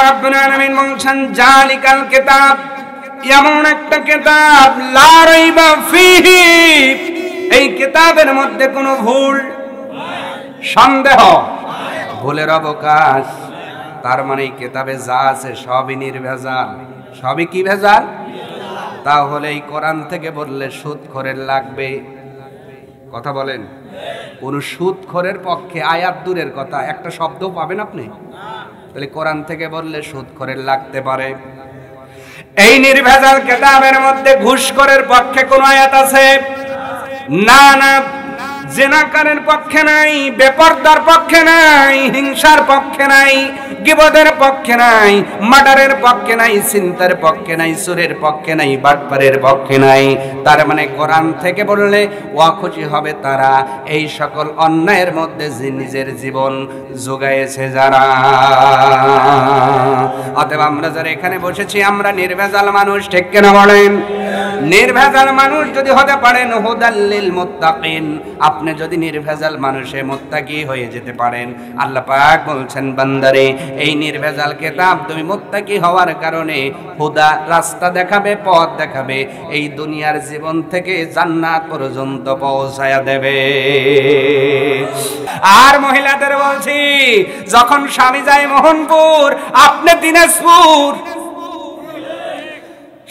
রাব্বুল আলামিন বলছেন জালিকাল কিতাব, এমন একটা কিতাব লা রাইবা ফীহি, এই কিতাবের মধ্যে কোনো ভুল সন্দেহ ভুলের অবকাশ। তার মানে এই কিতাবে যা আছে সবই নির্ভেজাল। সবই কি ভেজাল? তাহলে এই কোরআন থেকে বললে সুদখোরের লাগবে? কথা বলেন। কোন সুদখোরের পক্ষে আয়াত দূরের কথা, একটা শব্দ পাবেন আপনি? তাহলে কোরআন থেকে বললে সুদখোরের লাগতে পারে। এই নির্ভেজাল কিতাবের মধ্যে ঘুষখোরের পক্ষে কোন আয়াত আছে? না না। জিনাকারের পক্ষে নাই, বেপরদার পক্ষে নাই, হিংসার পক্ষে নাই, গীবতের পক্ষে নাই, মার্ডারের পক্ষে নাই, চিন্তার পক্ষে নাই, সুরের পক্ষে নাই, বাটপারের পক্ষে নাই। তার মানে কোরআন থেকে বললে খুশি হবে তারা এই সকল অন্যায়ের মধ্যে যে নিজের জীবন যোগাইছে যারা। অতএব আমরা যারা এখানে বসেছি আমরা নির্ভেজাল মানুষ, ঠিক কিনা বলেন? নির্ভেজাল মানুষ যদি হতে পারেন হুদাল্লিল মুত্তাকিন, আপনি যদি নির্ভেজাল মানুষে মুত্তাকি হয়ে যেতে পারেন, আল্লাহ পাক বলছেন বান্দারে এই নির্ভেজাল কিতাব তুমি মুত্তাকি হওয়ার কারণে হুদা, রাস্তা দেখাবে, পথ দেখাবে, এই দুনিয়ার জীবন থেকে জান্নাত পর্যন্ত পৌঁছায়া দেবে। আর মহিলাদের বলছি, যখন স্বামী যায় মোহনপুর, আপনি দিনাজপুর,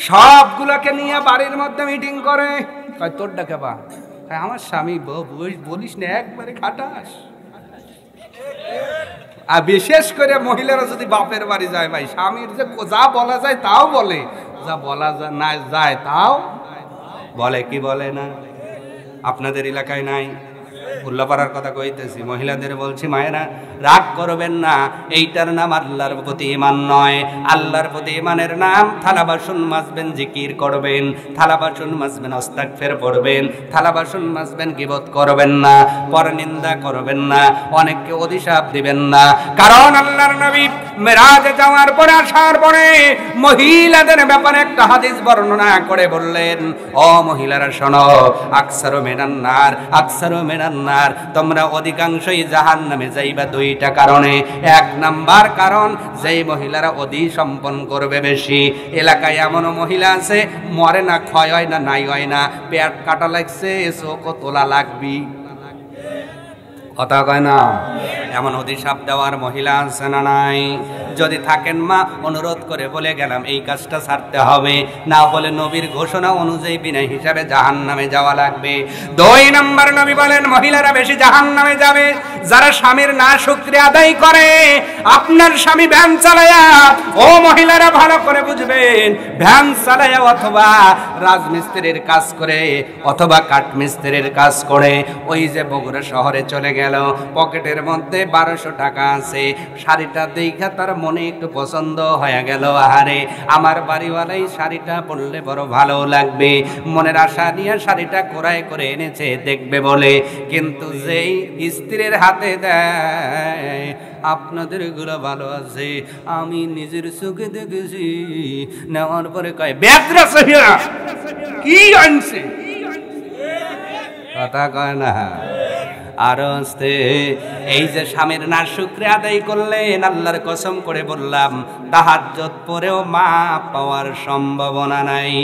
সবগুলোকে নিয়ে বাড়ির মধ্যে মিটিং করে, কয় তোর ডাকে বা আমার স্বামী বলিস না, একবারে খাটাস। আর বিশেষ করে মহিলারা যদি বাপের বাড়ি যায়, ভাই স্বামীর যে যা বলা যায় তাও বলে, যা বলা না যায় তাও বলে। কি বলে না? আপনাদের এলাকায় নাই? উল্লাপাড়ার কথা কইতেছি। মহিলাদের বলছি, মায়েরা রাগ করবেন না, এইটার নাম আল্লাহর প্রতি ঈমান নয়। আল্লাহর প্রতি ঈমানের নাম থালা বাসন মাজবেন, জিকির করবেন, থালা বাসন মাজবেন, আস্তাগফির পড়বেন, থালা বাসন মাজবেন, গীবত করবেন না, পরনিন্দা করবেন না, অনেককে অভিশাপ দিবেন না। কারণ আল্লাহর নবী মেরাজে যাওয়ার পরে, আসার পরে মহিলাদের ব্যাপারে একটা হাদিস বর্ণনা করে বললেন, ও মহিলারা শোনো, আকসারু মিনান নার, আকসারু মিনান নার, তোমরা অধিকাংশই জাহান্নামে যাইবা দুইটা কারণে। এক নাম্বার কারণ, যেই মহিলারা অধি সম্পন্ন করবে বেশি। এলাকায় এমনও মহিলা আছে মরে না, ক্ষয় হয় না, নাই হয় না, পেট কাটা লাগছে, চোখও তোলা লাগবি, কথা কয় না? এমন অভিশাপ দেওয়ার মহিলা আছে না নাই? যদি থাকেন মা, অনুরোধ করে বলে গেলাম এই কাজটা ছাড়তে হবে, না হলে নবীর ঘোষণা অনুযায়ী বিনা হিসাবে জাহান্নামে যাওয়া লাগবে। 2 নম্বর নবী বলেন মহিলারা বেশি জাহান্নামে যাবে যারা স্বামীর না শুকরিয়া আদায় করে। আপনার স্বামী ভ্যান চালায়া, ও মহিলারা ভালো করে বুঝবেন, ভ্যান চালায়া অথবা রাজমিস্ত্রির কাজ করে অথবা কাঠমিস্ত্রির কাজ করে, ওই যে বগুড়া শহরে চলে গেল, পকেটের মধ্যে 1200 টাকা আছে, শাড়িটা দেখা তার মনে একটু পছন্দ হয়ে গেল, আহারে আমার বাড়িওয়ালাই শাড়িটা পরলে বড় ভালো লাগবে, মনের আশা নিয়ে শাড়িটা ক্রয় করে এনেছে দেখবে বলে। কিন্তু যেই স্ত্রীর হাতে দেয়, আপনাদের গুলো ভালো আছে, আমি নিজের চোখে দেখেছি, নেওয়ার পরে কয় বেদরা সহিয়া কি আনছে, কথা কয় না। আর এই যে স্বামীর না শুকরিয়া আদায় করলেন, আল্লাহর কসম করে বললাম তাহাজ্জুদ পড়েও মা পাওয়ার সম্ভাবনা নাই।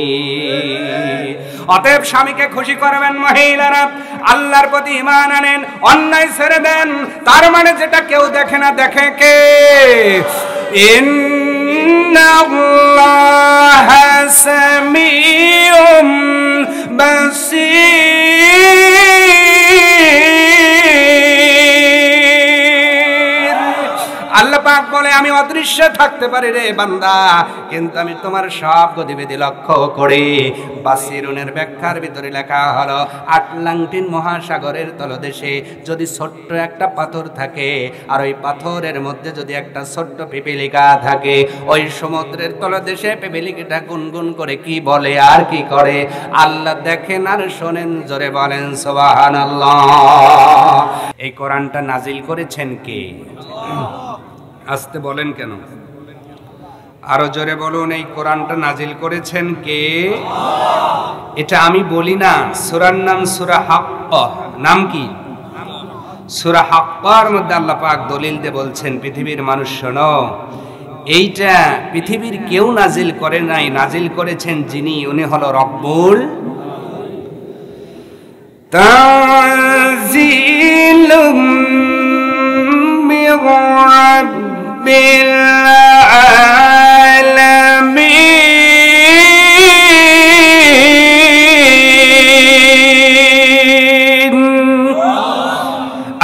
অতএব স্বামীকে খুশি করবেন মহিলারা, আল্লাহর প্রতি ঈমান আনেন, অন্যায় ছেড়ে দেন। তার মানে যেটা কেউ দেখে না, দেখে কে? ইন্নাল্লাহা সামিউম বাসীর। আল্লাহ পাক বলে আমি অদৃশ্য থাকতে পারি রে বান্দা, কিন্তু আমি তোমার সব গতিবিধি লক্ষ্য করি। বাসিরুনের ব্যাখ্যার ভিতরে লেখা হলো, আটলান্টিক মহাসাগরের তলদেশে যদি ছোট্ট একটা পাথর থাকে, আর ওই পাথরের মধ্যে যদি একটা ছোট্ট পিপিলিকা থাকে, ওই সমুদ্রের তলদেশে পিপিলিকাটা গুনগুন করে কি বলে আর কি করে আল্লাহ দেখেন আর শোনেন। জোরে বলেন সুবহানাল্লাহ। এই কোরআনটা নাজিল করেছেন কে? আসতে বলেন কেন? আরো জোরে বলুন, এই কোরআনটা নাজিল করেছেন কে? এটা আমি বলি না, সূরার নাম সূরা হাক্কা। নাম কি? সূরা হাক্কার মধ্যে আল্লাহ পাক দলিল দিয়ে বলছেন, পৃথিবীর মানুষ শোনো, এইটা পৃথিবীর কেউ নাজিল করে নাই, নাজিল করেছেন যিনি, উনি হলো রব্বুল তানজিলুম মির রাব্বিল আলামিন।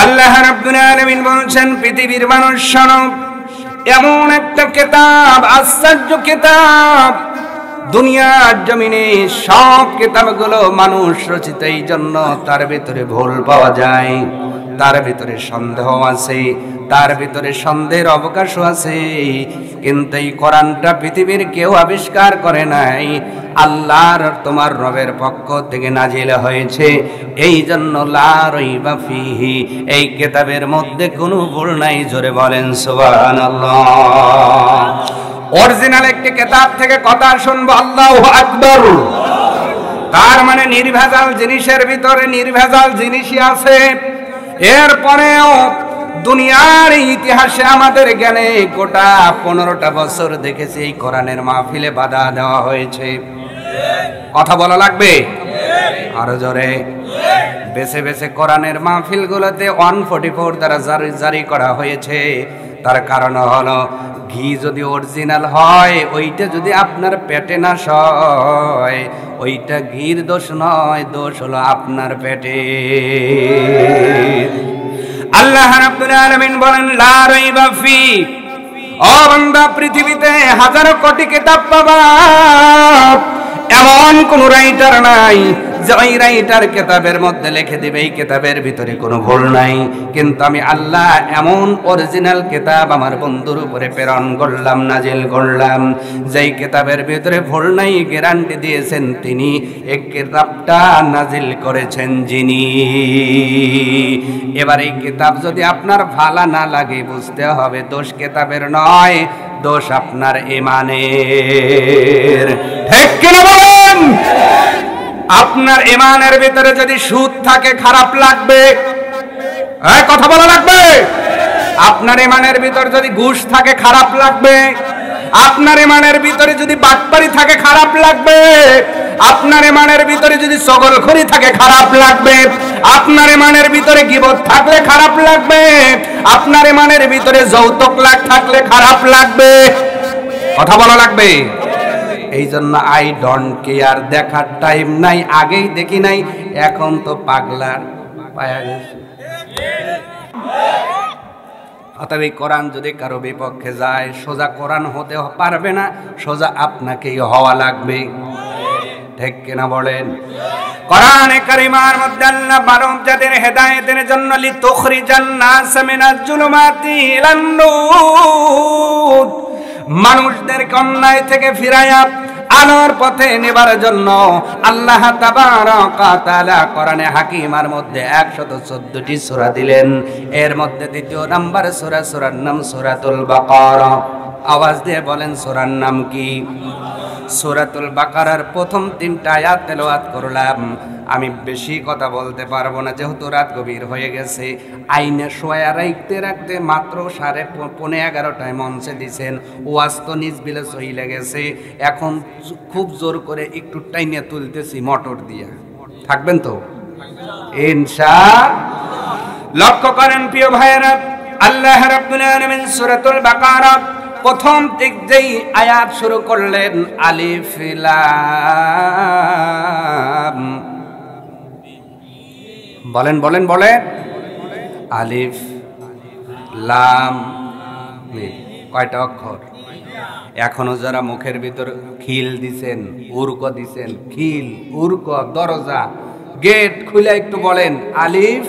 আল্লাহ রাব্বুল আলামিন বলেছেন, পৃথিবীর মানুষ শোনো, এমন একটা কিতাব, আশ্চর্য কিতাব, দুনিয়ার জমিনে সব কিতাবগুলো মানুষ রচিত, এই জন্য তার ভিতরে ভুল পাওয়া যায়, তার ভিতরে সন্দেহ আছে, তার ভিতরে সন্দেহের অবকাশও আছে। কিন্তু এই কোরআনটা পৃথিবীর কেউ আবিষ্কার করে নাই, আল্লাহর তোমার রবের পক্ষ থেকে নাজিল হয়েছে। এই জন্য লা রাইবা ফিহি, এই কিতাবের মধ্যে কোনো ভুল নাই। জোরে বলেন সুবহানাল্লাহ। অরিজিনাল একটি কিতাব থেকে কথা শুনবো, আল্লাহু আকবার। তার মানে নির্ভেজাল জিনিসের ভিতরে নির্ভেজাল জিনিসই আছে। এরপরেও দুনিয়ার ইতিহাসে আমাদের জ্ঞানে গোটা 15টা বছর দেখেছি এই কোরআনের মাহফিলে বাধা দেওয়া হয়েছে। কথা বলা লাগবে আরো জোরে। বেছে বেছে কোরআনের মাহফিলগুলোতে 144 দ্বারা জারি করা হয়েছে। তার কারণ হলো, ঘি যদি অরিজিনাল হয়, ওইটা যদি আপনার পেটে না সয়, ওইটা ঘির দোষ নয়, দোষ হলো আপনার পেটে। আল্লাহ রাব্বুল আলামিন বলেন, লা রাইবা ফি, ও বান্দা, পৃথিবীতে হাজারো কোটি কিতাব পাবা, এমন কোন রাইটার নাই যে ওই রাইটার কিতাবের মধ্যে লিখে দিবে এই কিতাবের ভিতরে কোনো ভুল নাই। কিন্তু আমি আল্লাহ এমন অরিজিনাল কিতাব আমার বন্ধুর উপরে প্রেরণ করলাম, নাজিল করলাম, যেই কিতাবের ভিতরে ভুল নাই, গ্যারান্টি দিয়েছেন তিনি। এই কিতাবটা নাজিল করেছেন যিনি। এবার এই কিতাব যদি আপনার ভালো না লাগে, বুঝতে হবে দোষ কিতাবের নয়, দোষ আপনার ঈমানের। ঠিক কিনা বলেন? আপনার ঈমানের ভিতরে যদি সুদ থাকে, খারাপ লাগবে। কথা বলা লাগবে। আপনার ঈমানের ভিতরে যদি ঘুষ থাকে, খারাপ লাগবে। আপনার ঈমানের ভিতরে যদি বাটপারি থাকে, খারাপ লাগবে। আপনার ঈমানের ভিতরে যদি চগলখড়ি থাকে, খারাপ লাগবে। আপনার ঈমানের ভিতরে গীবত থাকলে খারাপ লাগবে। আপনার ঈমানের ভিতরে যৌতুক লাগ থাকলে খারাপ লাগবে। কথা বলা লাগবে। এই জন্য আই ডোন্ট কেয়ার দেখার টাইম নাই, আগেই দেখি নাই, এখন তো পাগলার পায়া গেছে। অতএব এই কোরআন যদি কারো বিপক্ষে যায়, সোজা কোরআন হতে পারবে না, সোজা আপনাকেই হওয়া লাগবে। ঠিক কিনা বলেন? কোরআনে কারিমার মধ্যে আল্লাহ মানব জাতির হেদায়েতের জন্য লিতুখরিজান নাস মিনাজ জুলুমাতি ইলান নূর, মানুষদেরকে অন্যায় থেকে ফিরায়া আলোর পথে নেবার জন্য আল্লাহ তাবারাকা তাআলা কোরআনে হাকিমার মধ্যে 114টি সূরা দিলেন। এর মধ্যে দ্বিতীয় নাম্বার সূরা, সূরার নাম সূরাতুল বাকারা। আওয়াজ দিয়ে বলেন সূরার নাম কি? সূরাতুল বাকারার প্রথম 3টা আয়াত তেলাওয়াত করলাম। আমি বেশি কথা বলতে পারবো না, যেহেতু রাত গভীর হয়ে গেছে। আইনে শোয়া রাখতে রাখতে মাত্র 11:30টায় মঞ্চে দিছেন। ওয়াজ তো নিজ বিলে চইলে গেছে। এখন খুব জোর করে একটু টাইনে তুলতেছি মোটর দিয়া। থাকবেন তো ইনশাআল্লাহ? লক্ষ্য করেন প্রিয় ভাইয়েরা, আল্লাহ রাব্বুল আলামিন সূরাতুল বাকারা প্রথম দিক যেই আয়াত শুরু করলেন, আলিফ লাম, বলেন বলেন বলেন, আলিফ লাম মিম। কয়টা অক্ষর? এখনো যারা মুখের ভিতর খিল দিছেন, উর্ক দিছেন, খিল উর্ক, দরজা গেট খুলে একটু বলেন আলিফ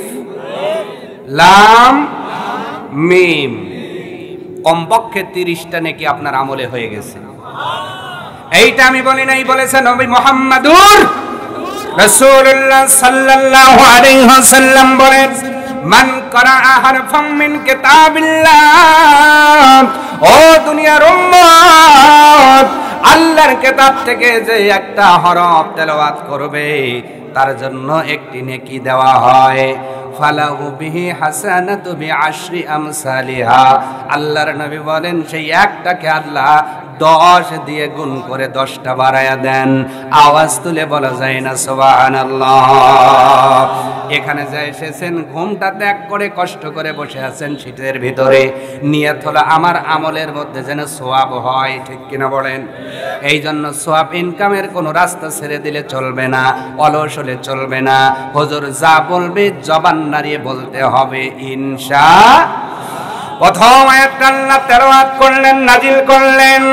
লাম মিম। কমপক্ষে 30টা নাকি আপনার আমলে হয়ে গেছে। এইটা আমি বলি নাই, বলেছেন নবী মুহাম্মদুর রাসূলুল্লাহ সাল্লাল্লাহু আলাইহি ওয়াসাল্লাম বলেন, মান ক্বারাআ হারফাম মিন কিতাবিল্লাহ, ও দুনিয়ার উম্মত, আল্লাহর কিতাব থেকে যে একটা হরফ তেলাওয়াত করবে, তার জন্য একটি নেকি দেওয়া হয়। ফালাহু বিহি হাসানাতু বিআশরি আমসালিহা। আল্লাহর নবী বলেন সেই একটাকে আল্লাহ 10 দিয়ে গুণ করে 10টা বাড়ায়া দেন। আওয়াজ তুলে বলা যায় না সুবহানাল্লাহ। এখানে যা এসেছেন ঘুমটা ত্যাগ করে কষ্ট করে বসে আছেন শীতের ভিতরে, নিয়ত হলো আমার আমলের মধ্যে যেন সওয়াব হয়, ঠিক কিনা বলেন? এই জন্য সওয়াব ইনকামের কোনো রাস্তা ছেড়ে দিলে চলবে না, অলস হলে চলবে না। হুজুর যা বলবে জবান নাড়িয়ে বলতে হবে ইনশাআল্লাহ। প্রথম আয়াতটা আল্লাহ তেলাওয়াত করলেন, নাজিল করলেন,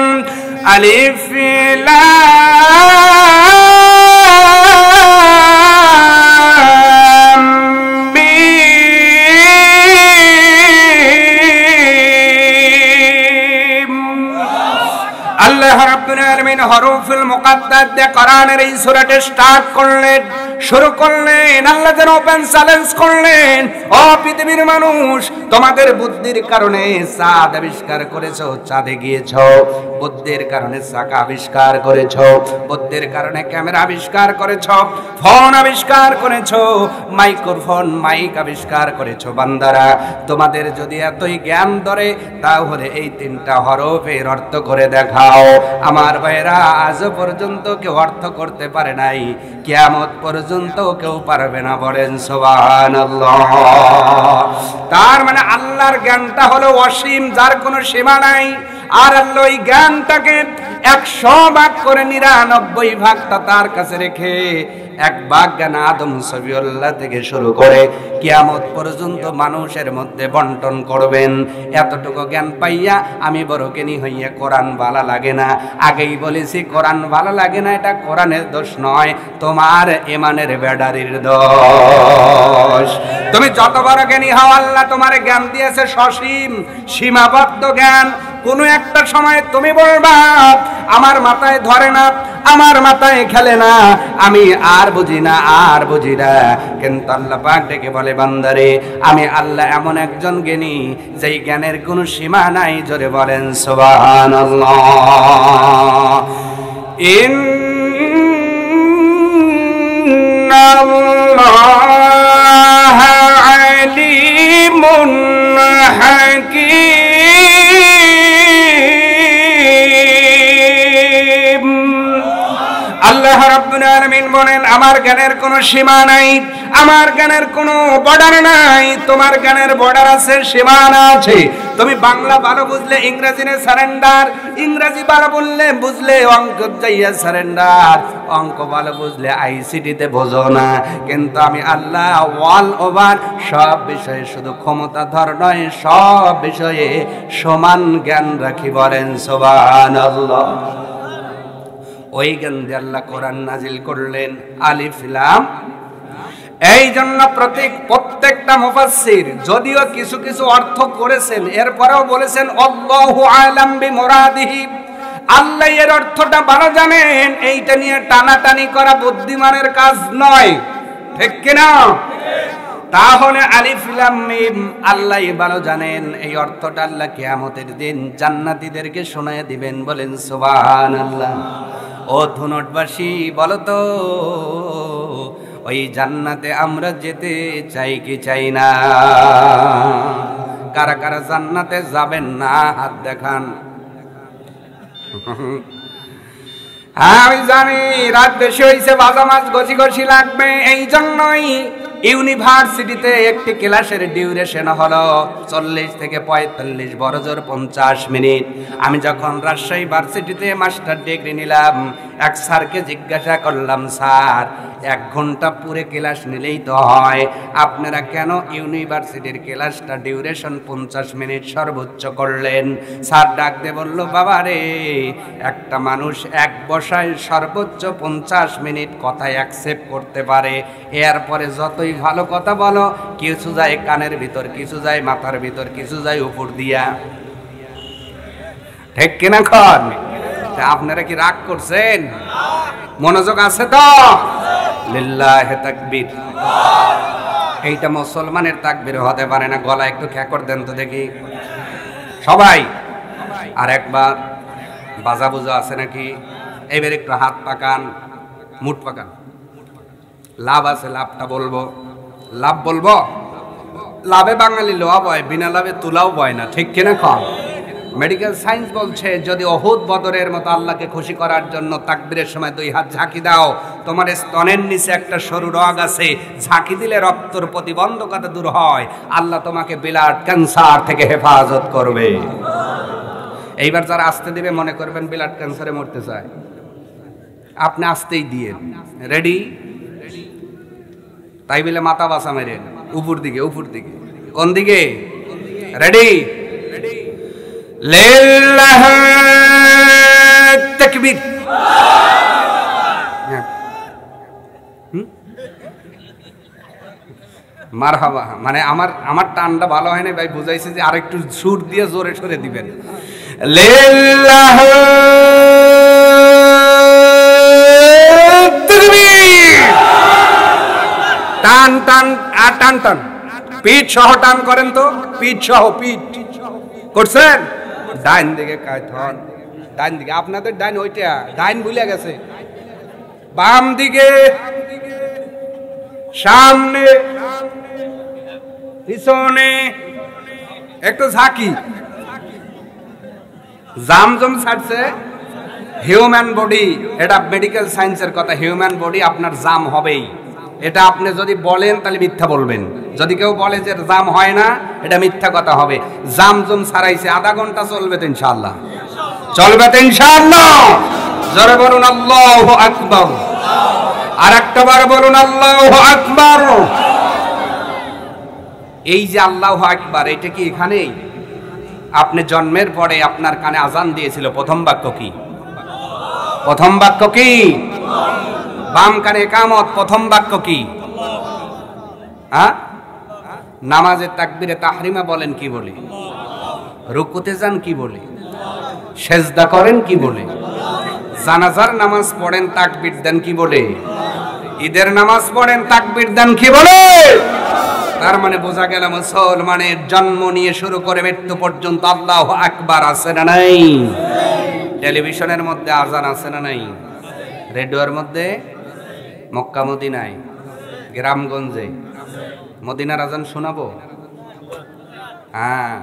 আলিফ লাম মিম। আল্লাহ রাব্বুল আলামিন হরফুল মুকাদ্দাস দিয়ে কোরআনের এই সূরাটা স্টার্ট করলেন, শুরু করলেন। আল্লাহ যেন ওপেন চ্যালেঞ্জ করলেন, ও পৃথিবীর মানুষ, তোমাদের বুদ্ধির কারণে চাঁদ আবিষ্কার করেছো, চাঁদে গিয়েছো। বুদ্ধির কারণে চাকা আবিষ্কার করেছো, বুদ্ধির কারণে ক্যামেরা আবিষ্কার করেছো, ফোন আবিষ্কার করেছো, মাইক্রোফোন মাইক আবিষ্কার করেছো। বান্দারা, তোমাদের যদি এতই জ্ঞান ধরে তাহলে এই 3টা হরফের অর্থ করে দেখাও। আমার ভাইরা, আজ পর্যন্ত কেউ অর্থ করতে পারে নাই, কিয়ামত পর্যন্ত কেউ পারবে না, বলেন সুবহানাল্লাহ। তার মানে আল্লাহর জ্ঞানটা হলো অসীম, যার কোনো সীমা নাই। আর আল্লাহ ওই জ্ঞানটাকে 100 ভাগ করে 99 ভাগটা তার কাছে রেখে 1 ভাগ জ্ঞান আদম সফিউল্লাহ থেকে শুরু করে কিয়ামত পর্যন্ত মানুষের মধ্যে বন্টন করবেন। এতটুকু জ্ঞান পাইয়া আমি বড় জ্ঞানী হইয়া কোরআন ভালো লাগে না। আগেই বলেছি কোরআন ভালো লাগে না, এটা কোরআনের দোষ নয়, তোমার ইমানের ব্যাটারির দোষ। তুমি যত বড় জ্ঞানী হও, আল্লাহ তোমার জ্ঞান দিয়েছে সসীম, সীমাবদ্ধ জ্ঞান। কোনো একটা সময় তুমি বলবা আমার মাথায় ধরে না, আমার মাথায় খেলে না, আমি আর বুঝি না, আর বুঝি না। কিন্তু আল্লাহ পাক ডেকে বলে, বান্দারে, আমি আল্লাহ এমন একজন জ্ঞানী যেই জ্ঞানের কোনো সীমা নাই। জোরে বলেন সুবহানাল্লাহ। ইন্নাল্লাহা আলিমুন হাকীম। আল্লাহ রাব্বুল আলামিন বলেন, আমার জ্ঞানের কোনো সীমা নাই, আমার জ্ঞানের কোনো বর্ডার নাই। তোমার জ্ঞানের বর্ডার আছে, সীমানা আছে। তুমি বাংলা ভালো বুঝলে ইংরেজিতে সারেন্ডার, ইংরেজি ভালো বললে বুঝলে অঙ্ক যাইয়া সারেন্ডার, অঙ্ক ভালো বুঝলে আইসিটিতে বোঝো না। কিন্তু আমি আল্লাহ অল ওভার সব বিষয়ে, শুধু ক্ষমতাধর নয়, সব বিষয়ে সমান জ্ঞান রাখি, বলেন সুবহানাল্লাহ। ওই জ্ঞান দিয়ে আল্লাহ কোরআন নাজিল করলেন, আলিফ লাম। এই জন্য প্রত্যেকটা মুফাসসির যদিও কিছু কিছু অর্থ করেছেন, এরপরেও বলেছেন আল্লাহু আ'লাম বিমুরাদিহি, আল্লাহ এর অর্থটা ভালো জানেন। এইটা নিয়ে টানাটানি করা বুদ্ধিমানের কাজ নয়, ঠিক কিনা? তাহলে আলিফ লাম মিম আল্লাহই ভালো জানেন। এই অর্থটা আল্লাহ কিয়ামতের দিন জান্নাতীদেরকে শোনায় দিবেন, বলেন সুবহানাল্লাহ। ও ধুনটবাসী, বলো তো ওই জান্নাতে আমরা যেতে চাই কি চাই না? কারা কারা জান্নাতে যাবেন না হাত দেখান। আমি জানি রাত বেশি হয়েছে, ভাজা মাছ গছি গছি লাগবে। এই জন্যই ইউনিভার্সিটিতে একটি ক্লাসের ডিউরেশন হলো 40 থেকে 45, বড় জোর 50 মিনিট। আমি যখন রাজশাহী ভার্সিটিতে মাস্টার ডিগ্রি নিলাম, এক স্যারকে জিজ্ঞাসা করলাম, স্যার 1 ঘন্টা পুরো ক্লাস নিলেই তো হয়, আপনারা কেন ইউনিভার্সিটির ক্লাসটা ডিউরেশন 50 মিনিট সর্বোচ্চ করলেন? স্যার ডাক দিয়ে বলল, বাবা রে, একটা মানুষ এক বসায় সর্বোচ্চ 50 মিনিট কথা অ্যাকসেপ্ট করতে পারে। এরপরে যতই ভালো কথা বলো, কিছু যায় কানের ভিতর, কিছু যায় মাথার ভিতর, কিছু যায় উপর দিয়া, ঠিক কিনা? খন আপনারা কি রাগ করছেন? মনোযোগ আছে তো? লিল্লাহি তাকবীর। এইটা মুসলমানের তাকবীর হতে পারে না। গলা একটু খ্যাকর দেন তো দেখি সবাই। আর একবার বাজা বুজা আছে নাকি? এবার একটু হাত পাকান, মুঠ পাকান। লাভ আছে, লাভটা বলবো। লাভ বলবো? লাভে বাঙালি লোয়া বয়, বিনা লাভে তুলাও বয় না, ঠিক কিনা কম? মেডিকেল সায়েন্স বলছে যদি অহুদ বদরের মতো আল্লাহকে খুশি করার জন্য তাকবীরের সময় 2 হাত ঝাঁকি দাও, তোমার স্তনের নিচে একটা সরু রগ আছে, ঝাঁকি দিলে রক্তর প্রতিবন্ধকতা দূর হয়, আল্লাহ তোমাকে ব্লাড ক্যান্সার থেকে হেফাজত করবে। এইবার যারা আসতে দিবে মনে করবেন ব্লাড ক্যান্সারে মরতে চায়, আপনি আসতেই দিয়ে রেডি, তাই বলে মাথা বাসা মেরেন উপর দিকে, উপর দিকে, কোন দিকে? রেডি, লিল্লাহ তাকবীর। মারহাবা। মানে আমার টানটা ভালো হয় না ভাই, বুঝাইছে যে আরেকটু সুর দিয়ে জোরে সরে দিবেন। লিল্লাহ তাকবীর। টান টান আর টান টান, পিঠ সহ টান করেন তো, পিঠ সহ, পিঠ করছেন। ডাইন দিকে কায়থন, ডাইন দিকে, আপনাদের ডাইন ওইটা, ডাইন ভুলে গেছে। বাম দিকে, সামনে, পিছনে, একটু ঝাঁকি। জামজম ছাড়ছে হিউম্যান বডি, এটা মেডিকেল সায়েন্সের কথা। হিউম্যান বডি আপনার জাম হবেই, এটা আপনি যদি বলেন তাহলে মিথ্যা বলবেন। যদি কেউ বলে যে জাম হয় না, এটা মিথ্যা কথা হবে। জামজম ছাড়াইছে, আধা ঘন্টা চলবে তো ইনশাআল্লাহ, চলবে তো ইনশাআল্লাহ। জোরে বলুন আল্লাহু আকবার। আর একটা বার বলুন আল্লাহু আকবার। এই যে আল্লাহু আকবার, এটা কি এখানেই? আপনি জন্মের পরে আপনার কানে আজান দিয়েছিল, প্রথম বাক্য কি? প্রথম বাক্য কি? বাম কানে ইকামত, প্রথম বাক্য কি? হ্যাঁ? নামাজের তাকবীরে তাহরিমা বলেন কি বলে? রুকুতে যান কি বলে? সেজদা করেন কি বলে? জানাজার নামাজ পড়েন তাকবীর দেন কি বলে? ঈদের নামাজ পড়েন তাকবীর দেন কি বলে? তার মানে বোঝা গেল মুসলমানের জন্ম নিয়ে শুরু করে মৃত্যু পর্যন্ত আল্লাহু আকবার আছে না নাই? টেলিভিশনের মধ্যে আজান আছে না নাই? রেডিওর মধ্যে, মক্কা মদিনায়, গ্রামগঞ্জে মদিনার আজান শোনাবো? হ্যাঁ,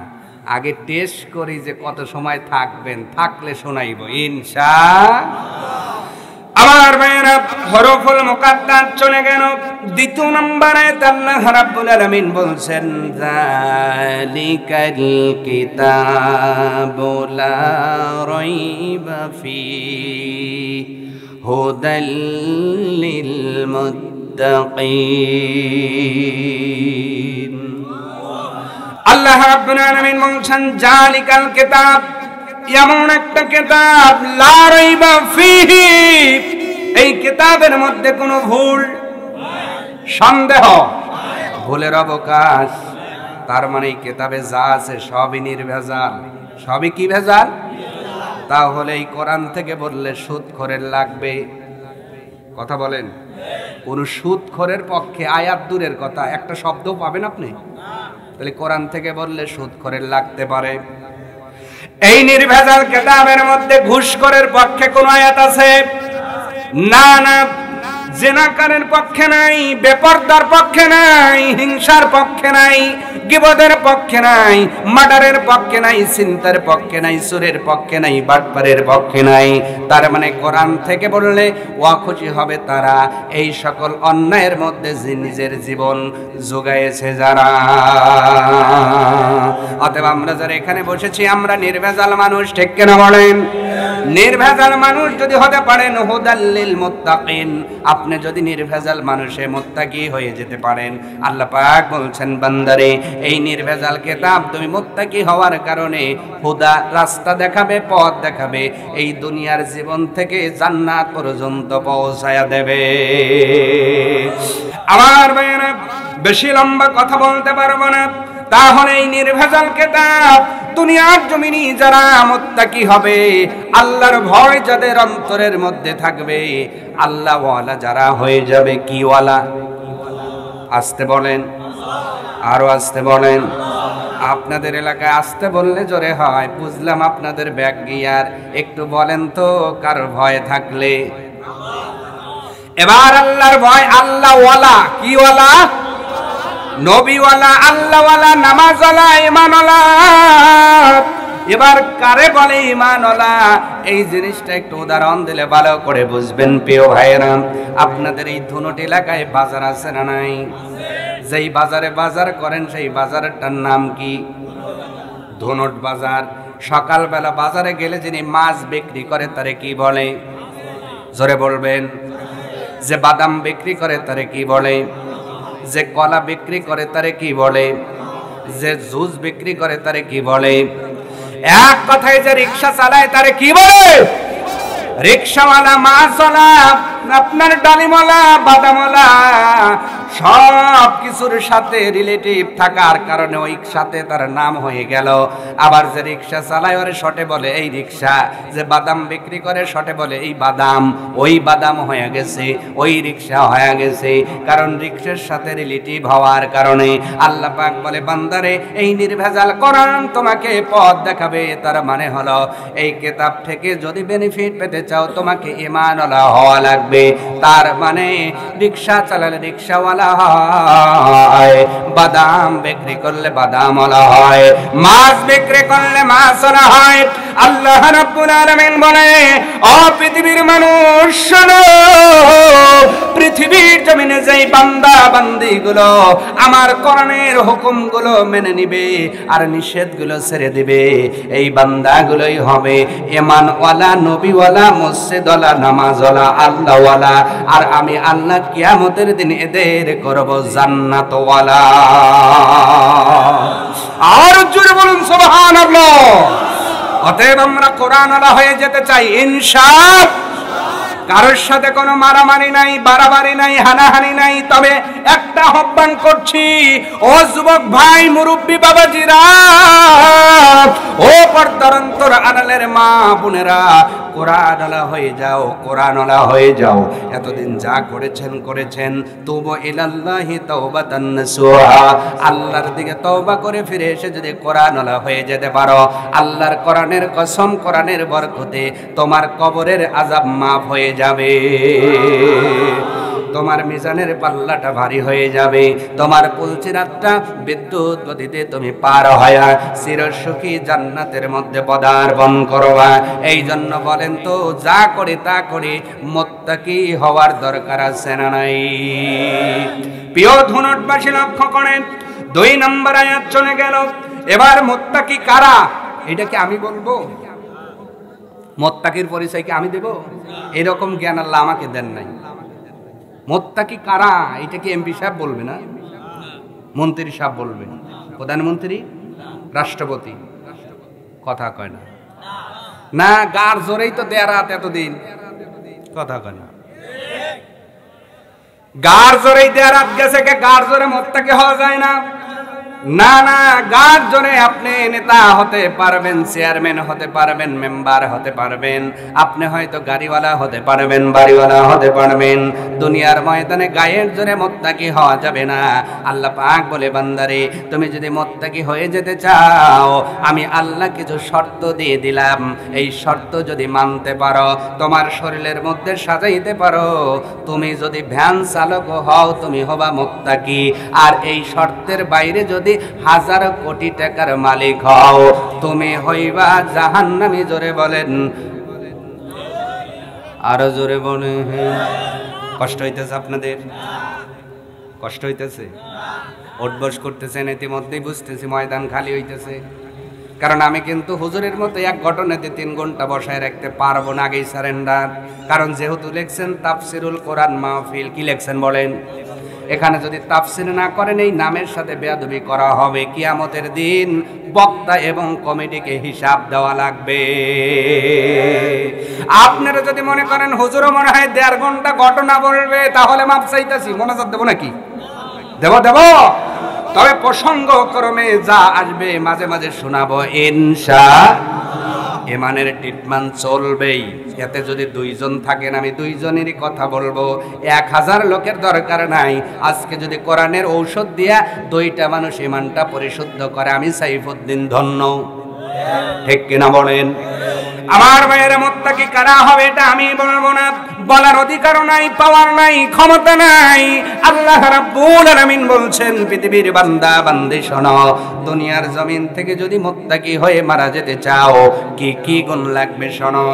আগে টেস্ট করি যে কত সময় থাকবেন, থাকলে শোনাইব ইনশাআল্লাহ। আমার ভাইয়েরা, হরফুল মুকাদ্দাস চলে গেল। দ্বিতীয় নম্বরে আল্লাহ রাব্বুল আলামিন বলছেন যালিকাল কিতাবু লা রাইবা ফীহি হুদাল লিল মুত্তাকিন। আল্লাহ রাব্বুল আলামিন বলছেন যালিকাল কিতাব, এমন একটা কিতাব, লা রাইবা ফীহি, এই কিতাবের মধ্যে কোনো ভুল, সন্দেহ, ভুলের অবকাশ। তার মানে এই কিতাবে যা আছে সবই নির্ভেজাল। সবই কি ভেজাল? তাহলে এই কোরআন থেকে বললে সুদখোরের লাগবে? কথা বলেন, কোন সুদখোরের পক্ষে আয়াত দূরের কথা, একটা শব্দ পাবেন আপনি? তাহলে কোরআন থেকে বললে সুদখোরের লাগতে পারে। এই নির্ভেজাল কিতাবের মধ্যে ঘুষখোরের পক্ষে কোন আয়াত আছে? না না। জিনাকারের পক্ষে নাই, বেপরদার পক্ষে নাই, হিংসার পক্ষে নাই, গীবতের পক্ষে নাই, মার্ডারের পক্ষে নাই, চিন্তার পক্ষে নাই, সুরের পক্ষে নাই, বাটপারের পক্ষে নাই। তার মানে কোরআন থেকে বললে খুশি হবে তারা এই সকল অন্যায়ের মধ্যে যে নিজের জীবন যোগাইছে যারা। অতএব আমরা যারা এখানে বসেছি আমরা নির্ভেজাল মানুষ, ঠিক কিনা বলেন? নির্ভেজাল মানুষ যদি হতে পারেন হুদাল লিল মুত্তাকিন, আপনি যদি নির্ভেজাল মানুষে মুত্তাকি হয়ে যেতে পারেন, আল্লাহ পাক বলছেন বান্দারে এই নির্ভেজাল কিতাব তুমি মুত্তাকি হওয়ার কারণে হুদা, রাস্তা দেখাবে, পথ দেখাবে, এই দুনিয়ার জীবন থেকে জান্নাত পর্যন্ত পৌঁছায়া দেবে। আমার ভাইয়েরা, বেশি লম্বা কথা বলতে পারবো না। তাহলে এই নির্ভেজাল কিতাব দুনিয়ার জমিনে যারা মুত্তাকি হবে, আল্লাহর ভয় যাদের অন্তরের মধ্যে থাকবে, আল্লাহ ওয়ালা যারা হয়ে যাবে। কি ওয়ালা? আসতে বলেন, আরো আসতে বলেন। আপনাদের এলাকায় আসতে বললে জোরে হয়, বুঝলাম আপনাদের ব্যাক গিয়ার। একটু বলেন তো কার ভয় থাকলে? এবার আল্লাহর ভয়, আল্লাহ ওয়ালা। কি ওয়ালা? নবীওয়ালা, আল্লাহওয়ালা, নামাজওয়ালা, ঈমানওয়ালা। এবার কারে বলে ঈমানওয়ালা? এই জিনিসটা একটু উদাহরণ দিলে ভালো করে বুঝবেন প্রিয় ভাইয়েরা। আপনাদের এই ধুনট এলাকায় বাজার আছে না নাই? যেই বাজারে বাজার করেন সেই বাজারটার নাম কি? ধুনট বাজার। সকালবেলা বাজারে গেলে যিনি মাছ বিক্রি করে তারে কি বলে? জোরে বলবেন। যে বাদাম বিক্রি করে তারে কি বলে? যে কলা বিক্রি করে তারে কি বলে? যে জুস বিক্রি করে তারে কি বলে? এক কথায় যে রিক্সা চালায় তারে কি বলে? রিক্সাওয়ালা, মাছওয়ালা, আপনার ডালিমওয়ালা, বাদামওয়ালা, সব কিছুর সাথে রিলেটিভ থাকার কারণে ওই সাথে তার নাম হয়ে গেল। আবার যে রিক্সা চালায় ওরে শর্টে বলে এই রিক্সা, যে বাদাম বিক্রি করে শর্টে বলে এই বাদাম। ওই বাদাম হয়ে গেছে, ওই রিক্সা হয়ে গেছে, কারণ রিক্সার সাথে রিলেটিভ হওয়ার কারণে। আল্লাহ পাক বলে বান্দারে এই নির্ভেজাল কোরআন তোমাকে পথ দেখাবে। তার মানে হলো এই কিতাব থেকে যদি বেনিফিট পেতে চাও তোমাকে ঈমানওয়ালা হওয়া লাগবে। তার মানে রিক্সা চালালে রিক্সাওয়ালা হয়, বাদাম বিক্রি করলে বাদামওয়ালা হয়, মাছ বিক্রি করলে মাছওয়ালা হয়। আল্লাহ রাব্বুল আলামিন বলে ও পৃথিবীর মানুষ শোনো, পৃথিবীর জমিনে যেই বান্দা বান্দিগুলো আমার কোরআনের হুকুমগুলো মেনে নিবে আর নিষেধগুলো ছেড়ে দিবে, এই বান্দাগুলোই হবে ঈমানওয়ালা, নবীওয়ালা, মসজিদওয়ালা, নামাজওয়ালা, আল্লাহওয়ালা। আর আমি আল্লাহ কিয়ামতের দিন এদের করব জান্নাতওয়ালা। আর জোরে বলুন সুবহানাল্লাহ। অতএব আমরা কোরআনওয়ালা হয়ে যেতে চাই ইনশাআল্লাহ। কারোর সাথে কোনো মারামারি নাই, বাড়াবাড়ি নাই, হানাহানি নাই। তবে একটা আহ্বান করছি, ও যুবক ভাই, মুরব্বী বাবাজিরা, ও পর্দার অন্তর আড়ালের মা বোনেরা, কোরআনওয়ালা হয়ে যাও, কোরআনওয়ালা হয়ে যাও। এতদিন যা করেছেন করেছেন, তুবু ইলাল্লাহি তাওবাতান নাসুহা। আল্লাহর দিকে তওবা করে ফিরে এসে যদি কোরআনওয়ালা হয়ে যেতে পারো, আল্লাহর কোরআনের কসম, কোরআনের বরকতে তোমার কবরের আযাব মাফ হয়ে যাবে, তোমার মিজানের পাল্লাটা ভারী হয়ে যাবে, তোমার পুলসিরাতটা বিদ্যুৎ গতিতে তুমি পার হয়া চিরসুখী জান্নাতের মধ্যে পদার্পণ করবা। এই জন্য বলেন তো, যা করে তা করে মুত্তাকি হওয়ার দরকার আছে না নাই? প্রিয় ধুনটবাসী লক্ষ্য করেন, 2 নম্বর আয়াত চলে গেল। এবার মুত্তাকি কারা এটা কি আমি বলবো? মুত্তাকির পরিচয় কি আমি দেব? এরকম জ্ঞান আল্লাহ আমাকে দেন নাই। মুত্তাকি কারা এটা কি এমপি সাহেব বলবে না? মন্ত্রী সাহেব বলবে? প্রধানমন্ত্রী, রাষ্ট্রপতি? কথা কয় না। না, গার জোরেই তো দেয়া রাত এতদিন। কথা কয় না। গার জোরেই দেয়া রাত গেছে, কে গার জোরে মুত্তাকি হওয়া যায় না? না না, গার জোরে আপনি নেতা হতে পারবেন, চেয়ারম্যান হতে পারবেন, মেম্বার হতে পারবেন, আপনি হয়তো গাড়িওয়ালা হতে পারবেন, বাড়িওয়ালা হতে পারবেন। দুনিয়ার ময়দানে গায়ের জোরে মুত্তাকি হওয়া যাবে না। আল্লাহ পাক বলে বান্দারে, তুমি যদি মুত্তাকি হয়ে যেতে চাও, আমি আল্লাহ কিছু শর্ত দিয়ে দিলাম। এই শর্ত যদি মানতে পারো, তোমার শরীরের মধ্যে সাজাইতে পারো, তুমি যদি ভ্যান চালক হও, তুমি হবা মুত্তাকি। আর এই শর্তের বাইরে যদি 1000 কোটি টাকার মালিক হও, তুমি হইবা জাহান্নামী। জোরে বলেন, আরো জোরে বলেন। কষ্ট হইতেছে আপনাদের? কষ্ট হইতেছে? উঠবস করতেছেন, ইতিমধ্যেই বুঝতেছি ময়দান খালি হইতেছে। কারণ আমি কিন্তু হুজুরের মতো এক ঘটনাতে 3 ঘন্টা বসায় রাখতে পারবো না, আগেই সারেন্ডার। কারণ যেহেতু লেখছেন তাফসিরুল কোরআন মাহফিল, কি লেখছেন বলেন? এখানে যদি তাফসির না করেন এই নামের সাথে বেয়াদবি করা হবে। কিয়ামতের দিন বক্তা এবং কমিটিকে হিসাব দেওয়া লাগবে। আপনারা যদি মনে করেন হুজুরও মনে হয় 1.5 ঘন্টা ঘটনা বলবে, তাহলে মাপ চাইতেছি, মোনাজাত দেবো নাকি? দেব। তবে প্রসঙ্গ ক্রমে যা আসবে মাঝে মাঝে শোনাবো ইনশাআল্লাহ। ইমানের ট্রিটমেন্ট চলবেই। এতে যদি 2 জন থাকেন, আমি 2 জনেরই কথা বলবো, 1000 লোকের দরকার নাই। আজকে যদি কোরআনের ঔষধ দিয়া 2টা মানুষ ইমানটা পরিশুদ্ধ করে, আমি সাইফুদ্দিন ধন্য। ঠিক কিনা বলেন? আমার ভাইয়েরা, মুত্তাকি কারা হবে এটা আমি বলবো না, বলার অধিকার নাই, পাওয়ার নাই, ক্ষমতা নাই। আল্লাহ রাব্বুল আলামিন বলছেন, পৃথিবীর বান্দা বান্দি শোনো, দুনিয়ার জমিন থেকে যদি মুত্তাকি হয়ে মারা যেতে চাও কি কি গুণ লাগবে শোনো।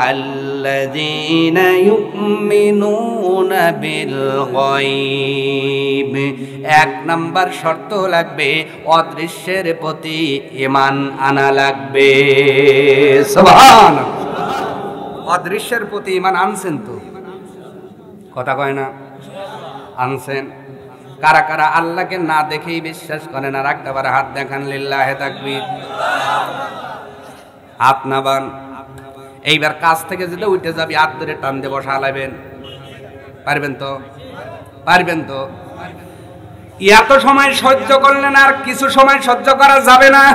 আল্লাযীনা ইউমিনুনা বিল গায়ব, এক নাম্বার শর্ত লাগবে অদৃশ্যের প্রতি ঈমান আনা লাগবে। সুবহানাল্লাহ। অদৃশ্যের প্রতি ঈমান আনছেন তো? কথা কয় না? আনছেন? কারা কারা আল্লাহকে না দেখেই বিশ্বাস করেন? আর একবার হাত দেখান, লিল্লাহে তাকবীর। হাত নাবান। এইবার কাজ থেকে যেটা উঠে যাবি, হাত ধরে টান দিয়ে বসা লাইবেন। পারবেন তো? পারবেন তো? এত সময় সহ্য করলেন, আর কিছু সময় সহ্য করা যাবে না।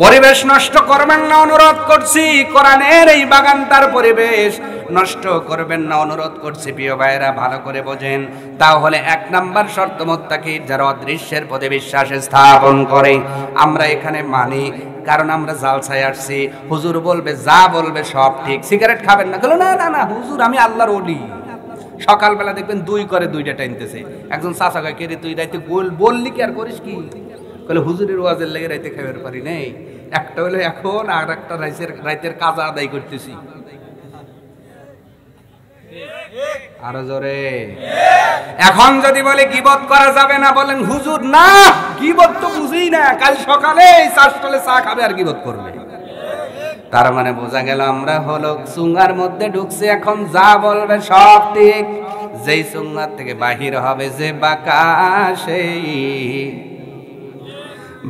পরিবেশ নষ্ট করবেন না, অনুরোধ করছি। কোরআনের এই বাগানটার পরিবেশ নষ্ট করবেন না, অনুরোধ করছি। প্রিয় ভাইরা, ভালো করে বোঝেন। তাহলে এক নাম্বার শর্ত মুত্তাকি, যারা অদৃশ্যের প্রতি বিশ্বাস স্থাপন করে। আমরা এখানে মানি, কারণ আমরা জালসায় আসছি। হুজুর বলবে, যা বলবে সব ঠিক। সিগারেট খাবেন না? বলো না না না হুজুর, আমি আল্লাহর ওলি। সকালবেলা দেখবেন দুই করে দুইটা টাইনতেছে। একজন চাচা কয়, কে রে তুই রাইতে বললি কি আর করিস কি? বলে হুজুরের ওয়াজের লেগে রাইতে খাইবার পারি নেই। একটা হলো এখন, আর একটা রাইতের কাজা আদায় করতেছি। আরো জোরে। এখন যদি বলে গীবত করা যাবে না, বলেন হুজুর না, গীবত তো বুঝি না। কাল সকালে চাষতলে চা খাবে আর গীবত করবে। তার মানে বোঝা গেল আমরা হলো চুঙ্গার মধ্যে ঢুকছি। এখন যা বলবে সব ঠিক। যেই চুঙ্গার থেকে বাহির হবে যে বাঁকা, সেই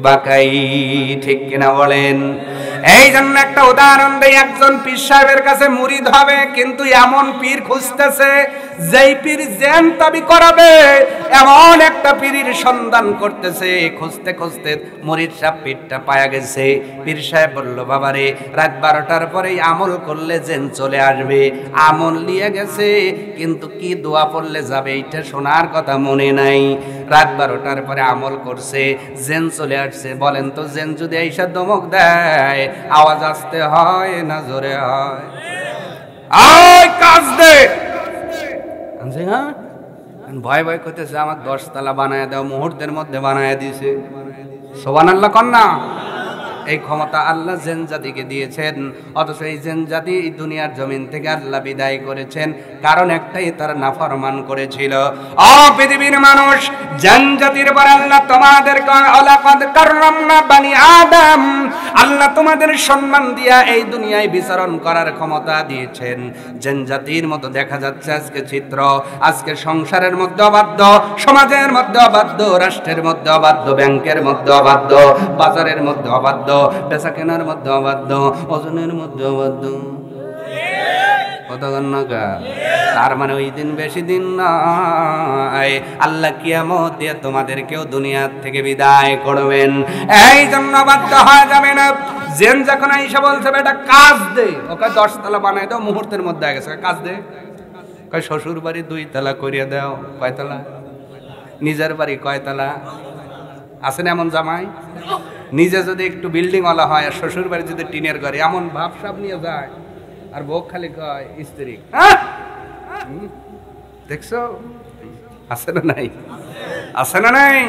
বাঁকাই। ঠিক কিনা বলেন? এই জন্য একটা উদাহরণ দেই। একজন পীর সাহেবের কাছে মুরিদ হবে, কিন্তু এমন পীর খুঁজতেছে যেই পীর জ্ঞান দাবি করাবে, এমন একটা পীরের সন্ধান করতেছে। খুঁজতে খুঁজতে মুরিদ সাহেব পীরটা পায়া গেছে। পীর সাহেব বলল, বাবারে, রাত 12টার পরেই আমল করলে জেন চলে আসবে। আমল নিয়ে গেছে, কিন্তু কি দোয়া পড়লে যাবে এইটা শোনার কথা মনে নাই। রাত 12টার পরে আমল করছে, জেন চলে আসছে। বলেন তো, জেন যদি এইসব ধমক দেয়, আওয়াজ আসতে হয় না জোরে হয়? আয় কাজ দে। হ্যাঁ, ভয় ভয় করতেছে, আমার 10 তলা বানায় দাও। মুহূর্তের মধ্যে বানায় দিছে। সুবহানাল্লাহ কন্যা। এই ক্ষমতা আল্লাহ জিন জাতিকে দিয়েছেন, অথচ এই জিন জাতি দুনিয়ার জমিন থেকে আল্লাহ বিদায় করেছেন। কারণ একটাই, তারা নাফরমান করেছিল। ও পৃথিবীর মানুষ, জিন জাতির পর আল্লাহ তোমাদেরকে ওয়ালাকাদ কাররামনা বানি আদম, আল্লাহ তোমাদের সম্মান দিয়া এই দুনিয়ায় বিচরণ করার ক্ষমতা দিয়েছেন। জিন জাতির মতো দেখা যাচ্ছে আজকে চিত্র। আজকে সংসারের মধ্যে অবাধ্য, সমাজের মধ্যে অবাধ্য, রাষ্ট্রের মধ্যে অবাধ্য, ব্যাংকের মধ্যে অবাধ্য, বাজারের মধ্যে অবাধ্য, বেচা কেনার মধ্যে অবাধ্য, ওজনের মধ্যে অবাধ্য। তার মানে ওই দিন বেশি দিন নয়, আল্লাহ কিয়ামত দিয়ে তোমাদেরকেও দুনিয়া থেকে বিদায় করবেন। এই জন্য বাধ্য হয়ে যাবে না। জেন যখন আইসা বলছে, বেটা কাজ দে, ওকে 10 তলা বানায় দাও, মুহূর্তের মধ্যে আগে কাজ দে। কয় শ্বশুর বাড়ি 2 তলা করিয়ে দাও। কয় তলা? নিজের বাড়ি কয় তলা? আছেন এমন জামাই? নিজে যদি একটু বিল্ডিং ওয়ালা হয়, আর শ্বশুর বাড়ি যদি টিনের ঘরে, এমন ভাবসাব নিয়ে যায়। আর বউ খালি কয় স্ত্রী। দেখছো? আছে না নাই? আছে না নাই?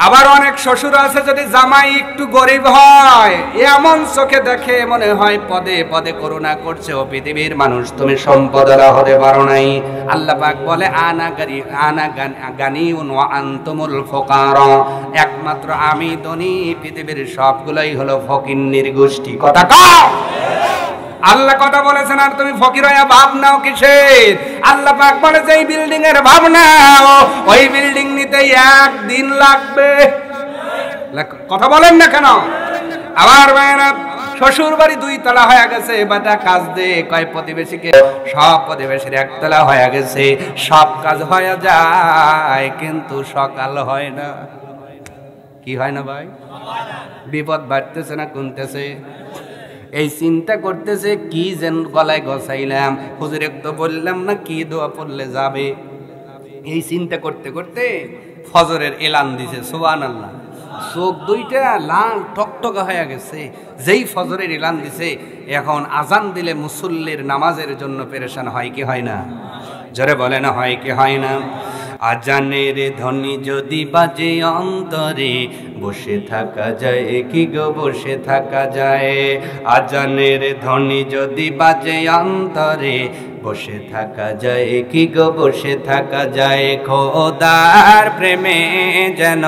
আবার অনেক শ্বশুর আছে, যদি জামাই একটু গরিব হয়, এমন চোখে দেখে মনে হয় পদে পদে করুণা করছে। ও পৃথিবীর মানুষ, তুমি সম্পদরা হতে পারো নাই। আল্লাহ পাক বলে, আনা গানিউন ওয়া আনতুমুল ফুকারা, একমাত্র আমি ধনী, পৃথিবীর সবগুলোই হলো ফকিন্নির গোষ্ঠী। কথা কও। আল্লাহ কথা বলেছেন, আর তুমি ফকির হইয়া ভাব নাও কিসের? আল্লাহ পাক বলে, যে এই বিল্ডিং এর ভাব নাও, ওই বিল্ডিং নিতে 1 দিন লাগবে। কথা বলেন না কেন? আবার ভাইরা, শ্বশুর বাড়ি 2 তলা হয়ে গেছে, বেটা কাজ দে। কয় প্রতিবেশীকে, সব প্রতিবেশীর 1 তলা হয়ে গেছে। সব কাজ হয়ে যায়, কিন্তু সকাল হয় না। কি হয় না ভাই? বিপদ বাড়তেছে না কমতেছে? এই চিন্তা করতেছে, কি যেন গলায় গছাইলাম, হুজুর একটু বললাম না কি দোয়া পড়লে যাবে। এই চিন্তা করতে করতে ফজরের এলান দিছে। সুবহানাল্লাহ। চোখ দুইটা লাল টকটকা হয়ে গেছে, যেই ফজরের এলান দিছে এখন আজান দিলে মুসল্লির নামাজের জন্য পেরেশান হয় কি হয় না? জোরে বলে না হয় কি হয় না? আজানের ধ্বনি যদি বাজে অন্তরে বসে থাকা যায় কি গো বসে থাকা যায়? আজানের ধ্বনি যদি বাজে অন্তরে বসে থাকা যায় কি গো বসে থাকা যায়? খোদার প্রেমে যেন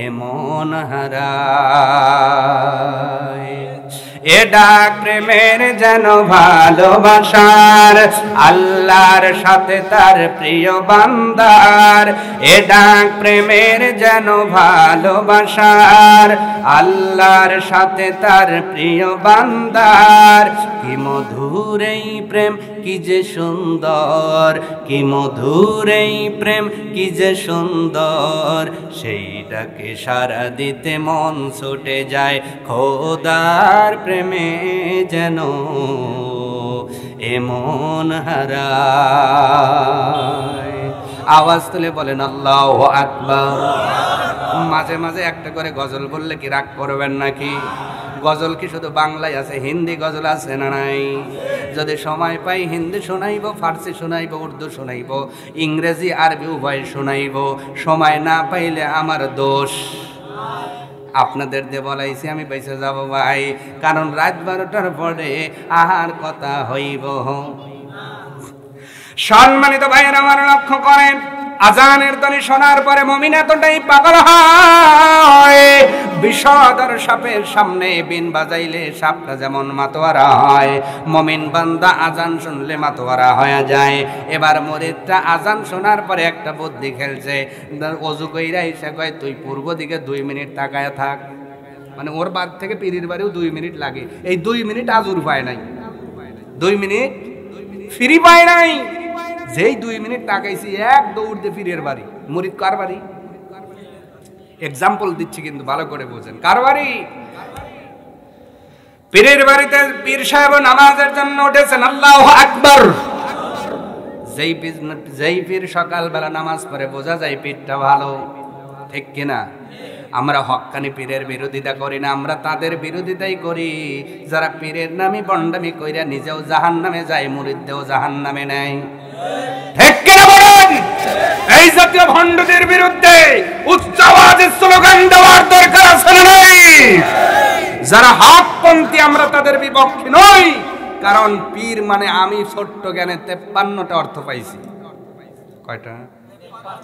এমন হারায়, এ ডাক প্রেমের যেন ভালোবাসার, আল্লাহর সাথে তার প্রিয় বান্দার। এ ডাক প্রেমের যেন ভালোবাসার, আল্লাহর সাথে তার প্রিয় বান্দার। কি মধুর এই প্রেম কি যে সুন্দর, কি মধুর এই প্রেম কি যে সুন্দর, সেইটাকে সারা দিতে মন ছুটে যায়। খোদার প্রেমে যেন এমন হারায়। আওয়াজ তুলে বলেন আল্লাহু আকবার। মাঝে মাঝে একটা করে গজল বললে কি রাগ করবেন নাকি? গজল কি শুধু বাংলায় আছে, হিন্দি গজল আছে না নাই? যদি সময় পাই হিন্দি শোনাইব, ফার্সি শোনাইব, উর্দু শোনাইব, ইংরেজি আরবি উভয় শোনাইব। সময় না পাইলে আমার দোষ। আপনাদের দিয়ে বলাইছি আমি বেঁচে যাব ভাই, কারণ রাত 12টার পরে আহার কথা হইব। সম্মানিত ভাইয়ের আমার লক্ষ্য করেন, আজানের ধ্বনি শোনার পরে মুমিন এতটাই পাগল হয়, বিষধর সাপের সামনে বিন বাজাইলে সাপটা যেমন মাতোয়ারা হয়, মুমিন বান্দা আজান শুনলে মাতোয়ারা হয়ে যায়। এবার মুরিদটা আজান শোনার পরে একটা বুদ্ধি খেলছে, ওযু কইরা এসে কয় তুই পূর্ব দিকে 2 মিনিট তাকায় থাক। মানে ওর বাড়ি থেকে পীরের বাড়িও 2 মিনিট লাগে, এই 2 মিনিট আজুর পায় নাই, 2 মিনিট ফ্রি পায় নাই। যেই 2 মিনিট তাকাইছি এক দৌড় দিয়ে পীরের বাড়ি। মুরিদ কার বাড়ি? এক্সাম্পল দিচ্ছি কিন্তু ভালো করে বোঝেন, কার বাড়ি? পীরের বাড়িতে পীর সাহেব নামাজের জন্য উঠেছেন। আল্লাহু আকবার। যেই পীর সকালবেলা নামাজ পড়ে বোঝা যায় পীরটা ভালো, ঠিক কিনা? আমরা হক্কানি পীরের বিরোধিতা করি না, আমরা তাদের বিরোধিতাই করি যারা পীরের নামে বন্ডামি কইরা নিজেও জাহান্নামে যায়, মুরিদদেরও জাহান্নামে নেয়। ঠিক কিনা বলেন? এই জাতীয় ভণ্ডদের বিরুদ্ধে উচ্চ আওয়াজে স্লোগান দেওয়ার দরকার আছে না নাই? যারা হকপন্থী আমরা তাদের বিপক্ষে নই, কারণ পীর মানে আমি ছোট্ট জ্ঞানে 53টা অর্থ পাইছি। কয়টা?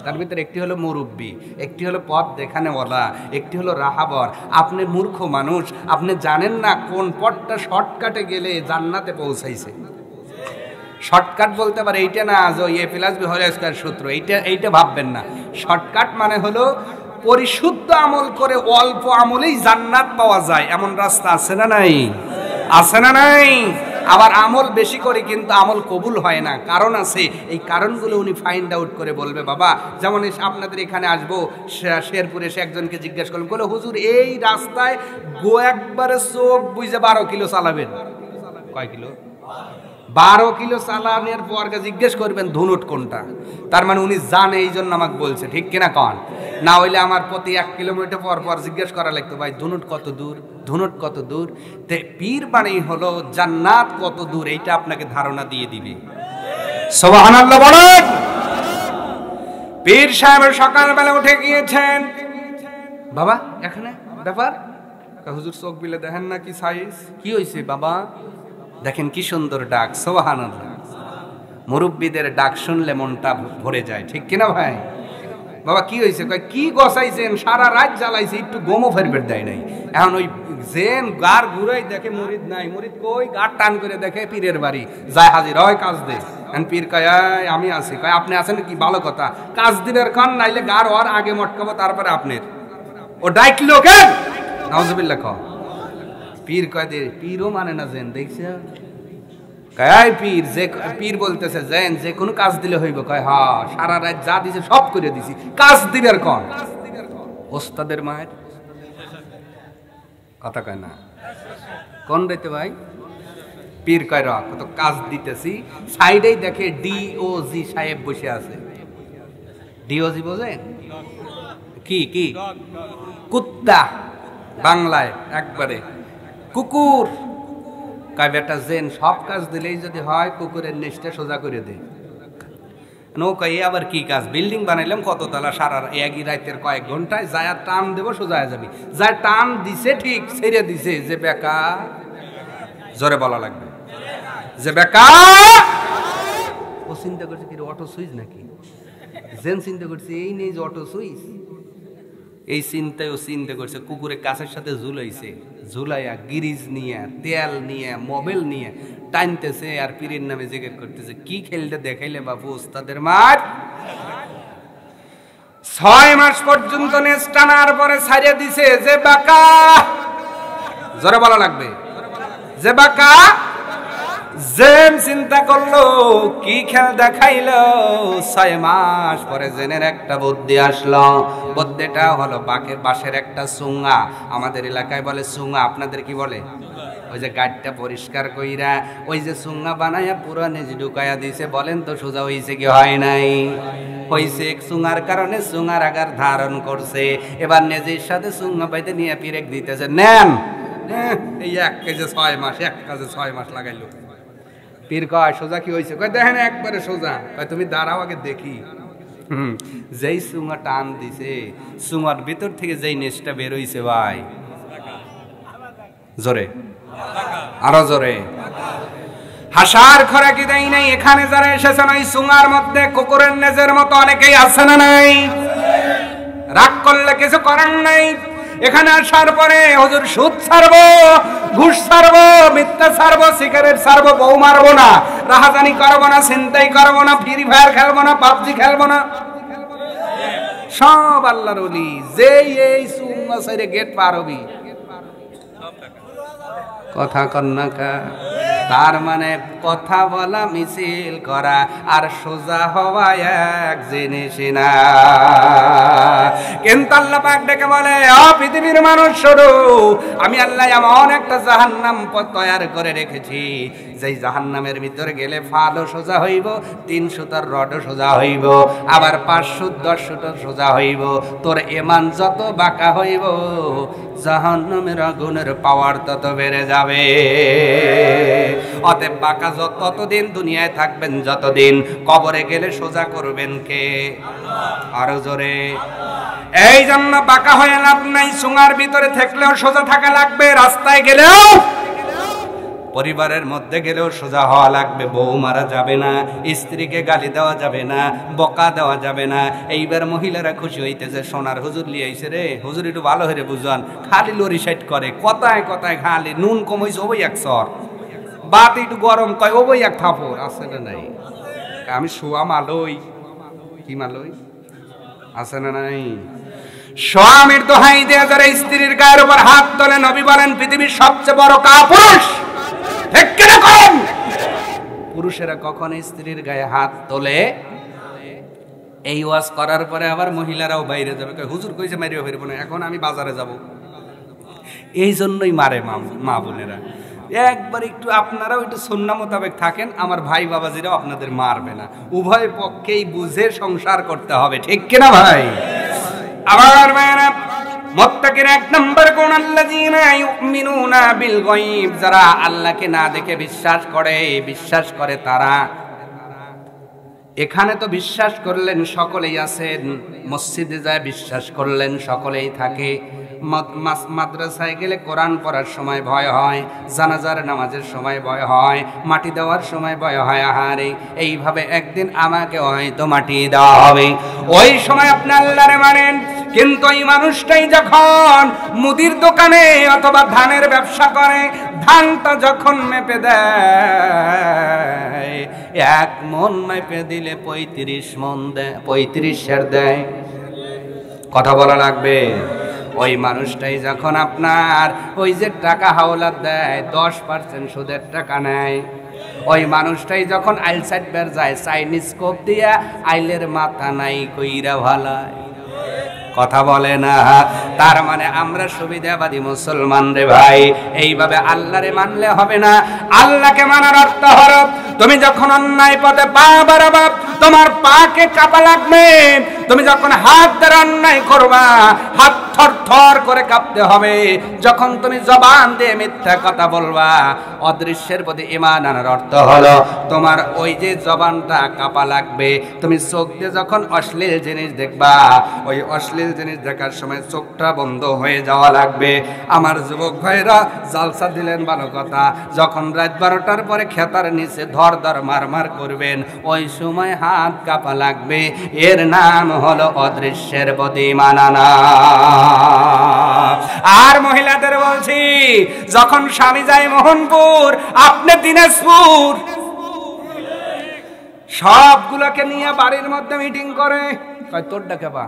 তার ভিতরে একটি হলো মুরব্বী, একটি হলো পথ দেখানেওয়ালা, একটি হলো রাহাবর। আপনি মূর্খ মানুষ, আপনি জানেন না কোন পথটা শর্টকাটে গেলে জান্নাতে পৌঁছাইছে। শর্টকাট বলতে পারে এইটা না, যে A+B² সূত্র, এইটা ভাববেন না। শর্টকাট মানে হলো পরিশুদ্ধ আমল করে অল্প আমলেই জান্নাত পাওয়া যায়, এমন রাস্তা আছে না নাই? আছে না নাই? আবার আমল বেশি করে কিন্তু আমল কবুল হয় না, কারণ আছে। এই কারণগুলো উনি ফাইন্ড আউট করে বলবে বাবা। যেমন আপনাদের এখানে আসবো, শেরপুরে এসে একজনকে জিজ্ঞেস করলাম, বলে হুজুর এই রাস্তায় একবারে চোখ বুঝে 12 কিলো চালাবেন। কয় কিলো? 12 কিলো চালানোর পর জিজ্ঞেস করবেন ধুনুট কোনটা। তার মানে উনি জানে, এই জন্য আমাকে বলছে, ঠিক কিনা কন? না হইলে আমার প্রতি 1 কিলোমিটার পর পর জিজ্ঞেস করা লাগতো, ভাই ধুনুট কত দূর, ধুনুট কত দূর। তে পীর বাণী হলো জান্নাত কত দূর, এইটা আপনাকে ধারণা দিয়ে দিবে। সুবহানাল্লাহ বলেন। পীর সাহেব সকালবেলা উঠে গিয়েছেন। বাবা এখানে ব্যাপার, হুজুর চোখ বিলে দেখেন না কি সাইজ, কি হয়েছে বাবা? দেখেন কি সুন্দর ডাক, সুবহানাল্লাহ। মুরব্বীদের ডাক শুনলে মনটা ভরে যায়, ঠিক কিনা ভাই? বাবা কি হয়েছে? কয় কি গসাইছেন, সারা রাত জ্বালাইছে, একটু গমও ফেরবেট দেয় নাই। এখন ওই জেন গার ঘুরাই দেখে মুরিদ নাই, মুরিদ কই, গার টান করে দেখে পীরের বাড়ি, যায় হাজির হয় কাজ দে। পীর কয় আমি আছি। কয় আপনি আছেন কি? ভালো কথা, কাজ দিনের কান, নাইলে গার হওয়ার আগে মটকাবো, তারপরে আপনার। ও ডাইকলো কেন? নাউজুবিল্লাহ কও। পীর কয় দে, পীরও মানে না জেন, দেখছে? কয় পীর, যে পীর বলতেছে জেন যে কোনো কাজ দিলে হইব। কয় হ্যাঁ, সারা রাত যা দিছে সব করে দিছি, কাজ দিবের কোন? ওস্তাদের মায়ের কথা কয় না কোন রেতে ভাই? পীর কয় রা কত কাজ দিতেছি। সাইডেই দেখে DOG সাহেব বসে আছে। DOG বোঝেন? কি কি কুত্তা, বাংলায় একবারে কুকুর। কয় বেটা জেন সব কাজ দিলেই যদি হয়, কুকুরের নিচটা সোজা করে দে। নৌকা এ আবার কি কাজ? বিল্ডিং বানাইলাম কততলা, সারা একই রাতের কয়েক ঘন্টায় যায় টান দেবো, সোজা হয়ে যাবি। যা টান দিছে ঠিক ছেড়ে দিছে, যে বেকা, জোরে বলা লাগবে, যে বেকা। ও চিন্তা করছে কি অটো সুইচ নাকি? জেন চিন্তা করছে এই নেই যে অটো সুইচ। এই চিন্তায় ও চিন্তা করছে কুকুরের কাছের সাথে ঝুলাইছে, ঝুলাইয়া গিরিজ নিয়ে, তেল নিয়ে, মোবাইল নিয়ে টানতেছে আর পীরের নামে জিকির করতেছে। কি খেলতে দেখাইলে বাবু ওস্তাদের মার। 6 মাস পর্যন্ত নেস টানার পরে ছাড়িয়ে দিছে, যে বাঁকা, জোরে বলা লাগবে, যে বাঁকা। জেন চিন্তা করলো কি খেল দেখাইলো। 6 মাস পরে জেনের একটা বুদ্ধি আসলো। বুদ্ধিটা হলো বাঁশের একটা সুঙ্গা, আমাদের এলাকায় বলে সুঙ্গা, আপনাদের কি বলে? ওই যে গাড়িটা পরিষ্কার কইরা ওই যে সুঙ্গা বানাইয়া পুরো নেজ ঢুকাইয়া দিছে। বলেন তো সোজা হইছে কি হয় নাই? হইছে। সুঙ্গার কারণে সুঙ্গার আকার ধারণ করছে। এবার নেজের সাথে সুঙ্গা পাইতে নিয়ে পিরেক দিতেছে, নেন। এই এক কাজে 6 মাস, এক কাজে 6 মাস লাগাইলো। পীর কয় সোজা কি হয়েছে? কয় দেখেন একবারে সোজা। কয় তুমি দাঁড়াও আগে দেখি। যেই সুঙ্গা টান দিছে, সুঙ্গার ভিতর থেকে যেই নেশটা বের হইছে ভাই, জোরে, আরো জোরে। হাসার খোরাকি দেয় নাই। এখানে যারা এসেছেন ওই সুঙ্গার মধ্যে কুকুরের নেজের মতো অনেকেই আছে না নাই? রাগ করলে কিছু করার নাই। এখানে আসার পরে হুজুর সুদ ছাড়বো, ঘুষ ছাড়বো, মিথ্যা ছাড়বো, সিগারেট ছাড়বো, বউ মারবো না, রাহাজানি করবো না, ছিনতাই করবো না, ফ্রি ফায়ার খেলবো না, পাবজি খেলবো না। সব আল্লাহর ওলি। যেই এই সুন্নাহ ছেড়ে গেট পার হবি, কথা কন্যাকা, তার মানে কথা বলা, মিছিল করা আর সোজা হওয়া এক জিনিস না। কিন্তু আল্লাহ পাক ডেকে বলে, ও পৃথিবীর মানুষ শোনো, আমি আল্লাহ এমন একটা জাহান্নাম তৈয়ার করে রেখেছি, যেই জাহান্নামের ভিতরে গেলে ফালও সোজা হইব, 3 সুতার রডও সোজা হইব, আবার 5 সুত 10 সুতও সোজা হইব। তোর ইমান যত বাঁকা হইব, জাহান্নামের আগুনের পাওয়ার তত বেড়ে যাবে। অতএব বাঁকা ততদিন দুনিয়ায় থাকবেন যতদিন, কবরে গেলে সোজা করবেন কে? আরো জোরে। এই জন্য বাঁকা হয়ে লাভ নাই। সুঙ্গার ভিতরে থাকলেও সোজা থাকা লাগবে, রাস্তায় গেলেও, পরিবারের মধ্যে গেলেও সোজা হওয়া লাগবে। বউ মারা যাবে না, স্ত্রীকে গালি দেওয়া যাবে না, বকা দেওয়া যাবে না। এইবার মহিলারা খুশি হইতেছে, সোনার হুজুর লিয়ে আইছে রে, হুজুর একটু ভালো হয়ে বুঝান, খালি লরি সাইড করে, কথায় কথায় খালি নুন কমাইছে ওই এক সর, বাত একটু গরম কয় ওই এক থাপড়, আছে না নাই? আমি শোয়া মালই, কি মালই আছে না নাই? স্বামীর দোহাই দিয়ে যারা স্ত্রীর গায়ের উপর হাত তোলে, নবী বলেন পৃথিবীর সবচেয়ে বড় কাপুরুষ। পুরুষেরা কখন স্ত্রীর গায়ে হাত তোলে? এই ওয়াজ করার পরে আবার মহিলারাও বাইরে যাবে, হুজুর কইছে মারিও ফিরবো না, এখন আমি বাজারে যাব। এই জন্যই মারে মা বোনেরা। একবার একটু আপনারাও একটু সুন্নাহ মোতাবেক থাকেন, আমার ভাই বাবাজিরাও আপনাদের মারবে না। উভয় পক্ষেই বুঝে সংসার করতে হবে, ঠিক কিনা ভাই? আবার ভাইরা, মুত্তাকির 1 নম্বর গুণ আল্লাযীনা ইউমিনুনা বিল গায়ব, যারা আল্লাহকে না দেখে বিশ্বাস করে তারা। এখানে তো বিশ্বাস করলেন সকলেই আছেন, মসজিদে যায় বিশ্বাস করলেন সকলেই থাকে, মাদ্রাসায় গেলে কোরআন পড়ার সময় ভয় হয়, জানাজার নামাজের সময় ভয় হয়, মাটি দেওয়ার সময় ভয় হয়। আহারে, এইভাবে একদিন আমাকে হয়তো মাটি দেওয়া হবে, ওই সময় আপনি আল্লাহরে মানেন। কিন্তু এই মানুষটাই যখন মুদির দোকানে অথবা ধানের ব্যবসা করে, ধানটা যখন মেপে দেয়, 1 মণ মেপে দিলে 35 মণ দেয়, 35 সের দেয়। কথা বলা লাগবে। ওই মানুষটাই যখন আপনার ওই যে টাকা হাওলাত দেয়, 10% সুদের টাকা নেয়, ওই মানুষটাই যখন আইল সাইড বের যায়, চাইনিজ কোপ দিয়া আইলের মাথা নাই কইরা ভালায়। কথা বলে না। তার মানে আমরা সুবিধাবাদী মুসলমান রে ভাই। এইভাবে আল্লাহরে মানলে হবে না। আল্লাহকে মানার অর্থ হলো তুমি যখন অন্যায় পথে পা বাড়াবা, তোমার পাকে কাঁপা লাগবে। তুমি যখন হাত দ্বারা অন্যায় করবা, হাত থর থর করে কাঁপতে হবে। যখন তুমি জবান দিয়ে মিথ্যা কথা বলবা, অদৃশ্যের প্রতি ঈমান আনার অর্থ হলো তোমার ওই যে জবানটা কাঁপা লাগবে। তুমি চোখ দিয়ে যখন অশ্লীল জিনিস দেখবা, ওই অশ্লীল জিনিস দেখার সময় চোখটা বন্ধ হয়ে যাওয়া লাগবে। আমার যুবক ভাইরা, জালসা দিলেন ভালো কথা, যখন রাত 12টার পরে খেতার নিচে ধর ধর মারমার করবেন, ওই সময় হাত কাঁপা লাগবে। এর নাম হলো অদৃশ্যের প্রতি ঈমান আনা। আর মহিলাদের বলছি, যখন স্বামী যায় মোহনপুর, আপনি দিনাজপুর, সবগুলোকে নিয়ে বাড়ির মধ্যে মিটিং করে, কয় তোর ডাকে বা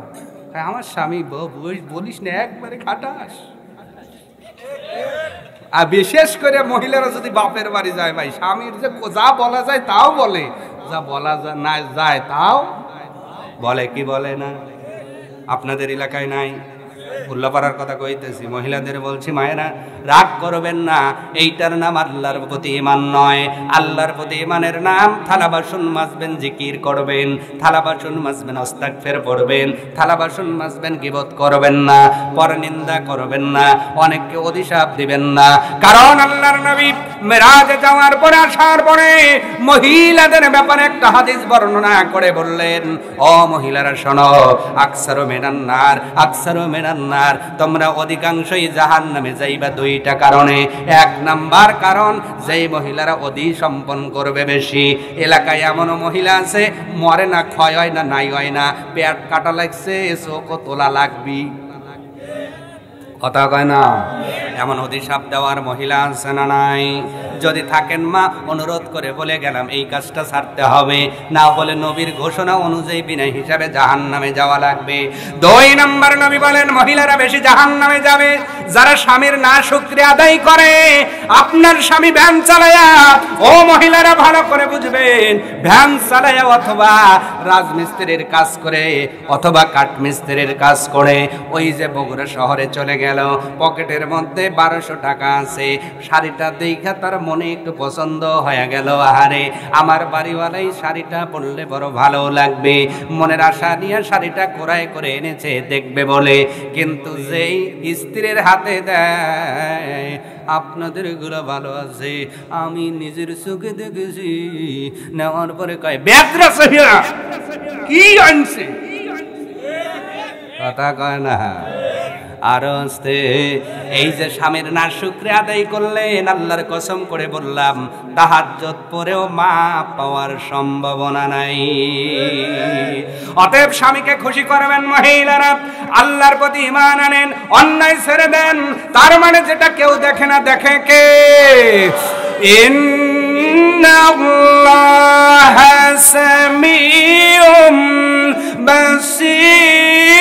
আমার স্বামী বলিস না, একবারে খাটাস। আর বিশেষ করে মহিলারা যদি বাপের বাড়ি যায় ভাই, স্বামীর যে যা বলা যায় তাও বলে, যা বলা না যায় তাও বলে, কি বলে না? আপনাদের এলাকায় নাই? উল্লাপাড়ার কথা কইতেছি, মহিলাদের বলছি, মায়েরা রাগ করবেন না, এইটার নাম আল্লাহর প্রতি ঈমান নয়। আল্লাহর প্রতি ঈমানের নাম থালা বাসন মাজবেন, জিকির করবেন, থালা বাসন মাজবেন, আস্তাগফির পড়বেন, থালা বাসন মাজবেন, গীবত করবেন না, পরনিন্দা করবেন না, অনেককে অভিশাপ দিবেন না। কারণ আল্লাহর নবী মেরাজে যাওয়ার পরে, আসার পরে মহিলাদের ব্যাপারে একটা হাদিস বর্ণনা করে বললেন, ও মহিলারা শোনো, আকসারু মিনান নার, আকসারু মিনান নার, তোমরা অধিকাংশই জাহান্নামে যাইবা দুইটা কারণে। এক নাম্বার কারণ, যেই মহিলারা অধি সম্পন্ন করবে বেশি। এলাকায় এমনও মহিলা আছে, মরে না, ক্ষয় হয় না, নাই হয় না, পেট কাটা লাগছে, চোখও তোলা লাগবি, কথা কয় না? এমন অভিশাপ দেওয়ার মহিলা আছে না নাই? যদি থাকেন মা, অনুরোধ করে বলে গেলাম, এই কাজটা ছাড়তে হবে, না হলে নবীর ঘোষণা অনুযায়ী বিনা হিসাবে জাহান্নামে যাওয়া লাগবে। 2 নম্বর নবী বলেন, মহিলারা বেশি জাহান্নামে যাবে যারা স্বামীর না শুকরিয়া আদায় করে। আপনার স্বামী ভ্যান চালায়া, ও মহিলারা ভালো করে বুঝবেন, ভ্যান চালায়া অথবা রাজমিস্ত্রির কাজ করে অথবা কাঠমিস্ত্রির কাজ করে, ওই যে বগুড়া শহরে চলে গেল, পকেটের মধ্যে 1200 টাকা আছে, শাড়িটা দেখা তার মনে একটু পছন্দ হয়ে গেল, আহারে আমার বাড়িওয়ালাই শাড়িটা পরলে বড় ভালো লাগবে, মনের আশা নিয়ে শাড়িটা ক্রয় করে এনেছে দেখবে বলে। কিন্তু যেই স্ত্রীর হাতে দেয়, আপনাদের গুলো ভালো আছে, আমি নিজের চোখে দেখেছি, নেওয়ার পরে কয় বেদরা সহিয়া কি আনছে, কথা কয় না? আর এই যে স্বামীর না শুকরিয়া আদায় করলেন, আল্লাহর কসম করে বললাম, তাহাজ্জুদ পরেও মা পাওয়ার সম্ভাবনা নাই। অতএব স্বামীকে খুশি করবেন মহিলারা, আল্লাহর প্রতি ঈমান আনেন, অন্যায় ছেড়ে দেন। তার মানে যেটা কেউ দেখে না, দেখে কে? ইন্নাল্লাহা সামিউম বাসীর।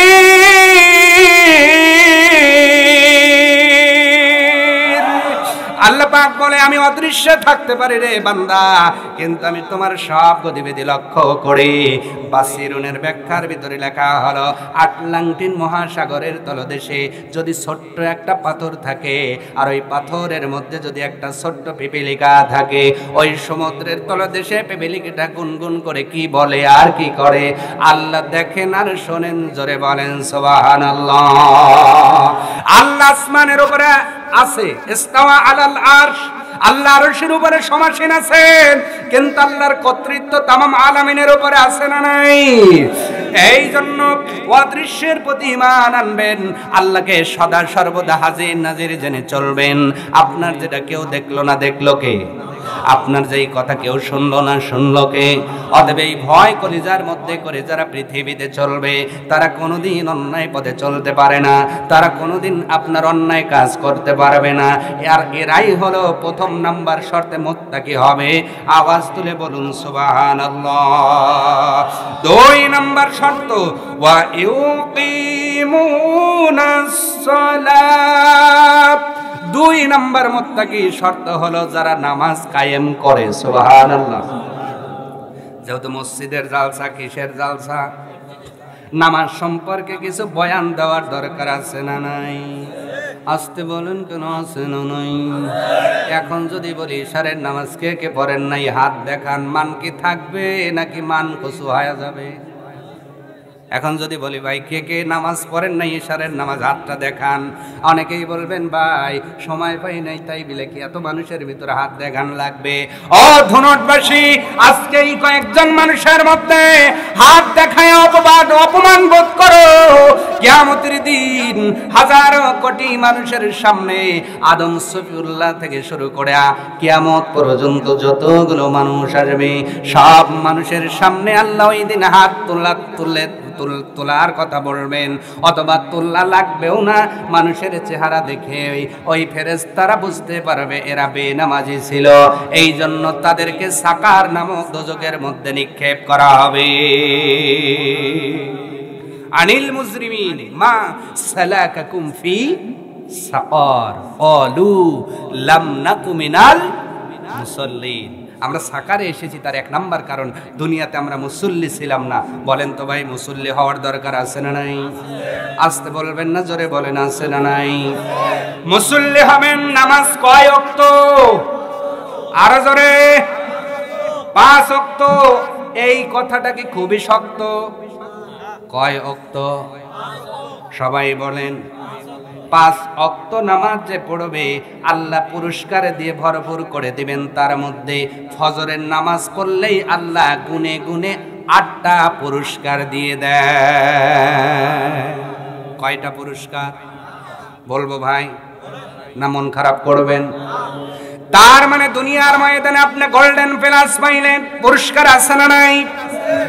আল্লাহ পাক বলে, আমি অদৃশ্য থাকতে পারি রে বান্দা, কিন্তু আমি তোমার সব গতিবিধি লক্ষ্য করি। বাসিরুনের ব্যাখ্যার ভিতরে লেখা হলো, আটলান্টিন মহাসাগরের তলদেশে যদি ছোট্ট একটা পাথর থাকে, আর ওই পাথরের মধ্যে যদি একটা ছোট্ট পিপিলিকা থাকে, ওই সমুদ্রের তলদেশে পিপিলিকাটা গুনগুন করে কি বলে আর কি করে আল্লাহ দেখেন আর শোনেন। জোরে বলেন সুবহানাল্লাহ। আল্লাহ আসমানের উপরে আছে, ইস্তাওয়া আলাল আরশ, আল্লাহ আরশের উপরে সমাসীন আছেন, কিন্তু আল্লাহর কর্তৃত্ব তামাম আলামিনের উপরে আছে না নাই? এই জন্য অদৃশ্যের প্রতি ঈমান আনবেন, আল্লাহকে সদা সর্বদা হাজির নাজির জেনে চলবেন। আপনার যেটা কেউ দেখলো না, দেখলো কে? আপনার যেই কথা কেউ শুনলো না, শুনলো কে? অতএব এই ভয় কলিজার মধ্যে করে যারা পৃথিবীতে চলবে, তারা কোনোদিন অন্যায় পথে চলতে পারে না, তারা কোনোদিন আপনার অন্যায় কাজ করতে পারবে না। আর এরাই হলো 1 নাম্বার শর্তে মুত্তাকি হবে। আওয়াজ তুলে বলুন সুবহানাল্লাহ। 2 নাম্বার শর্ত, ওয়া ইউকিমুনাস সালাত। 2 নাম্বার মুত্তাকি শর্ত হলো যারা নামাজ কায়েম করে। সুবহানাল্লাহ। যেহেতু মসজিদের জালসা, কিসের জালসা? নামাজ সম্পর্কে কিছু বয়ান দেওয়ার দরকার আছে না নাই? আসতে বলেন কেন আছেন নাই? এখন যদি বলি ইশারের নামাজ কে কে পড়েন নাই হাত দেখান, মান কি থাকবে নাকি মান কচু হয়ে যাবে? এখন যদি বলি ভাই কে কে নামাজ পড়েন নাই ইশারের নামাজ হাতটা দেখান, অনেকেই বলবেন ভাই সময় পাই নাই তাই বলে কি এত মানুষের ভিতরে হাত দেখান লাগবে? ও ধনটবাসী, আজকে এই কয়েকজন মানুষের মধ্যে হাত দেখায় অপমান বোধ করো, কিয়ামতের দিন হাজারো কোটি মানুষের সামনে আদম সফিউল্লাহ থেকে শুরু করে কিয়ামত পর্যন্ত যতগুলো মানুষ আসবে সব মানুষের সামনে আল্লাহ ওই দিন হাত তোলার কথা বলবেন, অথবা তোলা লাগবেও না। মানুষের চেহারা দেখে ওই ফেরেশতারা বুঝতে পারবে এরা বেনামাজি ছিল, এই জন্য তাদেরকে সাকার নামক দোজখের মধ্যে নিক্ষেপ করা হবে। আনিল মুজরিমিন মা সালাকাকুম ফি সাকার ক্বালু লাম নাকু মিনাল মুসাল্লিন। আমরা সাকারে এসেছি তার এক নাম্বার কারণ দুনিয়াতে আমরা মুসল্লি ছিলাম না। বলেন তো ভাই মুসল্লি হওয়ার দরকার আছে না নাই? আসতে বলবেন না, জোরে বলেন আছে না নাই? মুসল্লি হবেন। নামাজ কয় ওয়াক্ত? আরো জোরে। 5 ওয়াক্ত। এই কথাটা কি খুবই শক্ত? কয় ওয়াক্ত? সবাই বলেন। 5 ওয়াক্ত নামাজ যে পড়বে আল্লাহ পুরস্কার দিয়ে ভরপুর করে দিবেন। তার মধ্যে ফজরের নামাজ পড়লেই আল্লাহ গুনে গুনে 8টা পুরস্কার দিয়ে দেয়। কয়টা পুরস্কার বলবো ভাই? না মন খারাপ করবেন? তার মানে দুনিয়ার ময়দানে আপনি গোল্ডেন প্লাস পাইলেন, পুরস্কার আছে না নাই?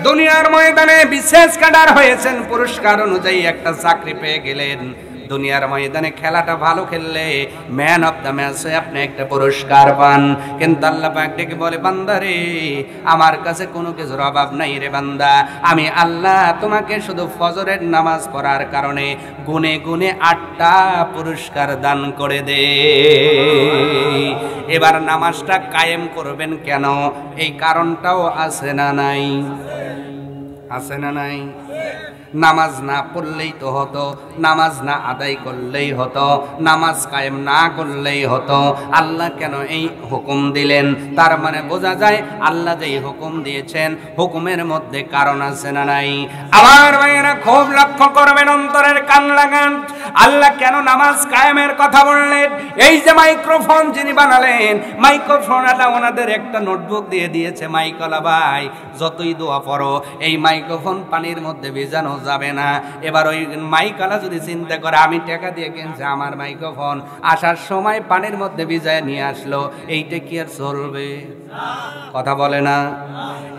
দুনিয়ার ময়দানে বিশেষ ক্যাডার হয়েছেন, পুরস্কার অনুযায়ী একটা চাকরি পেয়ে গেলেন। দুনিয়ার ময়দানে খেলাটা ভালো খেললে ম্যান অফ দ্য ম্যাচে আপনি একটা পুরস্কার পান। কিন্তু আল্লাহ পাক ডেকে বলে, বান্দা রে, আমার কাছে কোনো কিছুর অভাব নাই রে বান্দা, আমি আল্লাহ তোমাকে শুধু ফজরের নামাজ পড়ার কারণে গুনে গুনে 8টা পুরস্কার দান করে দে। এবার নামাজটা কায়েম করবেন কেন? এই কারণটাও আছে না নাই? আছে না নাই? নামাজ না পড়লেই তো হতো, নামাজ না আদায় করলেই হতো, নামাজ কায়েম না করলেই হতো। আল্লাহ কেন এই হুকুম দিলেন? তার মানে বোঝা যায় আল্লাহ যেই হুকুম দিয়েছেন হুকুমের মধ্যে কারণ আছে না নাই? আমার ভাইয়েরা খুব লক্ষ্য করবেন, অন্তরের কান লাগান। আল্লাহ কেন নামাজ কায়েমের কথা বললেন? এই যে মাইক্রোফোন যিনি বানালেন, মাইক্রোফোন আল্লাহ ওনাদের একটা নোটবুক দিয়ে দিয়েছে, মাইকলা ভাই যতই দোয়া পড়ো এই মাইক্রোফোন পানির মধ্যে ভেজানো যাবে না। এবার ওই মাইকলা যদি চিন্তা করে আমি টাকা দিয়ে কিনছি আমার মাইক্রোফোন, আসার সময় পানির মধ্যে ভিজায় নিয়ে আসলো, এইটা কি আর চলবে? কথা বলে না?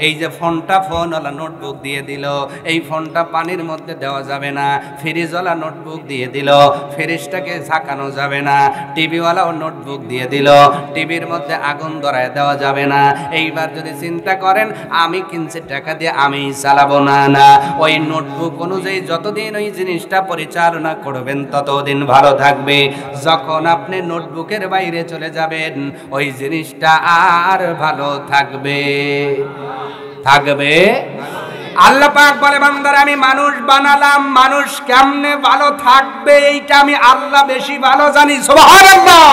এই যে ফোনওয়ালা নোটবুক দিয়ে দিল, এই ফোনটা পানির মধ্যে দেওয়া যাবে না। ফ্রিজওয়ালা নোটবুক দিয়ে দিল, ফ্রিজটাকে ঝাঁকানো যাবে না। টিভিওয়ালাও নোটবুক দিয়ে দিল, টিভির মধ্যে আগুন ধরায় দেওয়া যাবে না। এইবার যদি চিন্তা করেন আমি কিনছি টাকা দিয়ে আমি চালাবো না, না ওই নোটবুক অনুযায়ী যতদিন ওই জিনিসটা পরিচালনা করবেন ততদিন ভালো থাকবে। যখন আপনি নোটবুকের বাইরে চলে যাবেন ওই জিনিসটা আর ভালো থাকবে থাকবে। আল্লাহ পাক বলে, বান্দারা আমি মানুষ বানালাম, মানুষ কেমনে ভালো থাকবে এইটা আমি আল্লাহ বেশি ভালো জানি। সুবহানাল্লাহ।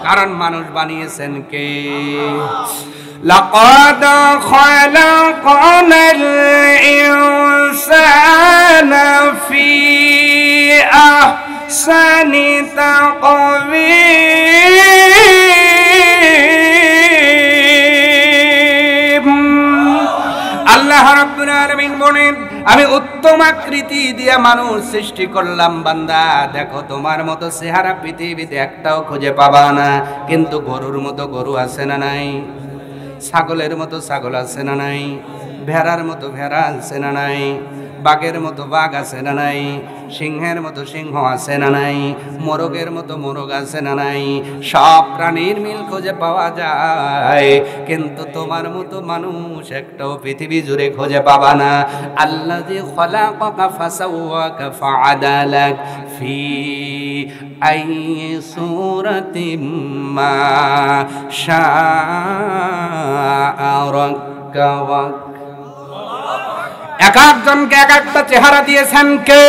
কারণ মানুষ বানিয়েছেন কে? লাকাদ খালাকনাল ইনসানা ফি আহসানি তাকওয়িম। আল্লাহ রাব্বুল আলামিন বলেন, আমি উত্তম আকৃতি দিয়ে মানুষ সৃষ্টি করলাম। বান্দা দেখো তোমার মতো চেহারা পৃথিবীতে একটাও খুঁজে পাবা না। কিন্তু গরুর মতো গরু আছে না নাই? ছাগলের মতো ছাগল আছে না নাই? ভেড়ার মতো ভেড়া আছে না নাই? বাঘের মতো বাঘ আছে না নাই? সিংহের মতো সিংহ আছে না নাই? মোরগের মতো মোরগ আছে না নাই? সব প্রাণীর মিল খুঁজে পাওয়া যায়, কিন্তু তোমার মতো মানুষ একটাও পৃথিবী জুড়ে খুঁজে পাবা না। আল্লাযী খালাকাকা ফাসাওয়াকা ফাআদালাক ফি আইয়ি সূরাতিম মা শাআ রাক্কাবাক। এক একজনকে এক একটা চেহারা দিয়েছেন কে?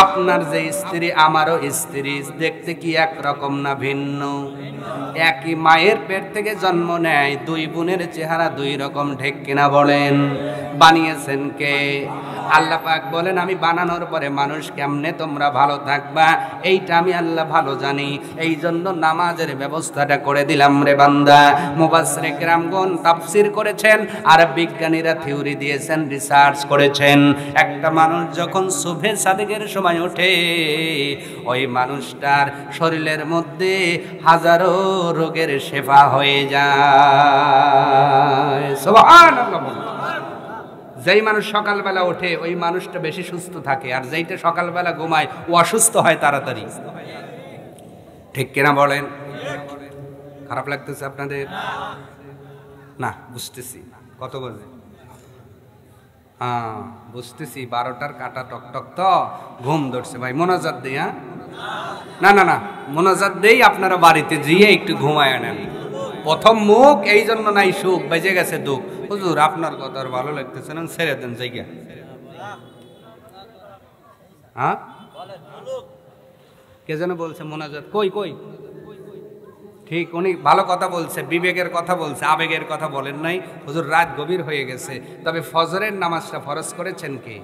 আপনার যে স্ত্রী আমারও স্ত্রী, দেখতে কি একরকম না ভিন্ন? একই মায়ের পেট থেকে জন্ম নেয়, দুই বোনের চেহারা দুই রকম, ঠিক কিনা বলেন? বানিয়েছেন কে? আল্লাহ পাক বলেন আমি বানানোর পরে মানুষ কেমনে তোমরা ভালো থাকবা এইটা আমি আল্লাহ ভালো জানি, এই জন্য নামাজের ব্যবস্থাটা করে দিলাম রে বান্দা। মুফাসসিরে কেরামগণ তাফসীর করেছেন আর বিজ্ঞানীরা থিওরি দিয়েছেন, রিসার্চ করেছেন। একটা মানুষ যখন সুবহে সাদিকের সময় ওঠে, ওই মানুষটার শরীরের মধ্যে হাজারো রোগের শেফা হয়ে যায়। সুবহানাল্লাহ। যেই মানুষ সকালবেলা ওঠে ওই মানুষটা বেশি সুস্থ থাকে, আর যেইটা সকালবেলা ঘুমায় ও অসুস্থ হয় তাড়াতাড়ি, ঠিক কিনা বলেন? খারাপ লাগতেছে আপনাদের? না, বুঝতেছি। কত বাজে? হ্যাঁ বুঝতেছি, 12টার কাটা টকটক, তো ঘুম ধরছে ভাই। মোনাজাত দেই? হ্যাঁ, না না না, মোনাজাত দেই, আপনারা বাড়িতে যেয়ে একটু ঘুমায় নেন। প্রথম মুখ, এই জন্য নাই সুখ, বেজে গেছে দুঃখ। হুজুর আপনার কথা আর ভালো লাগতেছে না, ছেড়ে দেন জায়গা। হ্যাঁ, কে যেন বলছে মোনাজাত কই কই? ঠিক, উনি ভালো কথা বলছে, বিবেকের কথা বলছে, আবেগের কথা বলেন নাই। হুজুর রাত গভীর হয়ে গেছে, তবে ফজরের নামাজটা ফরজ করেছেন কে?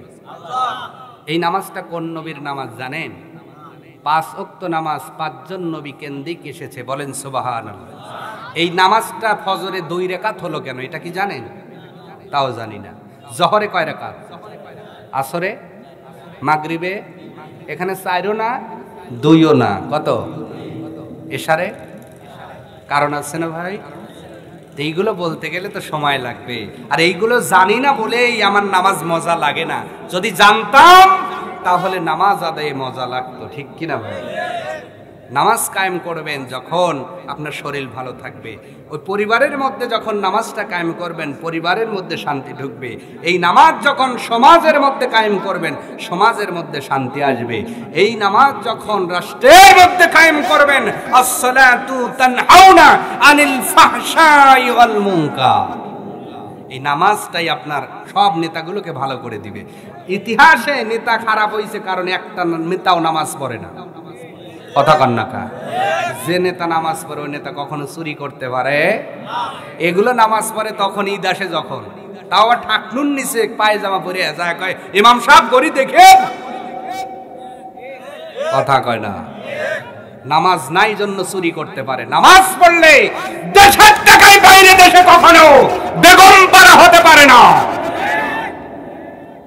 এই নামাজটা কোন নবীর নামাজ জানেন? 5 ওয়াক্ত নামাজ 5 জন নবী কেন্দ্রিক এসেছে, বলেন সুবহানাল্লাহ। এই নামাজটা ফজরে 2 রাকাত হলো কেন এটা কি জানেন? তাও জানি না। জহরে কয় রাকাত? আসরে, মাগরিবে এখানে 4ও না 2ও না, কত? এশারে কারণ আছে না ভাই? এইগুলো বলতে গেলে তো সময় লাগবে, আর এইগুলো জানি না বলেই আমার নামাজ মজা লাগে না। যদি জানতাম তাহলে নামাজ আদায়ে মজা লাগতো, ঠিক কিনা ভাই? নামাজ কায়েম করবেন যখন আপনার শরীর ভালো থাকবে, ওই পরিবারের মধ্যে যখন নামাজটা কায়েম করবেন পরিবারের মধ্যে শান্তি ঢুকবে। এই নামাজ যখন সমাজের মধ্যে কায়েম করবেন সমাজের মধ্যে শান্তি আসবে। এই নামাজ যখন রাষ্ট্রের মধ্যে কায়েম করবেন, আসসালাতু তানহাউনা আনিল ফাহশাই ওয়াল মুনকার, এই নামাজটাই আপনার সব নেতাগুলোকে ভালো করে দিবে। ইতিহাসে নেতা খারাপ হয়েছে কারণ একটা নেতাও নামাজ পড়ে না। কথা কন্যাকা, যে নেতা নামাজ পড়ে ওই নেতা কখনো চুরি করতে পারে? এগুলো নামাজ পড়ে তখন ঈদ আসে যখন, তাও ঠাকনুন নিচে পায়জামা পরে যায়, কয় ইমাম সাহেব গড়ি দেখে, কথা কয় না। নামাজ নাই জন্য চুরি করতে পারে, নামাজ পড়লে দেশের টাকায় বাইরে দেশে কখনো বেগম পারা হতে পারে না।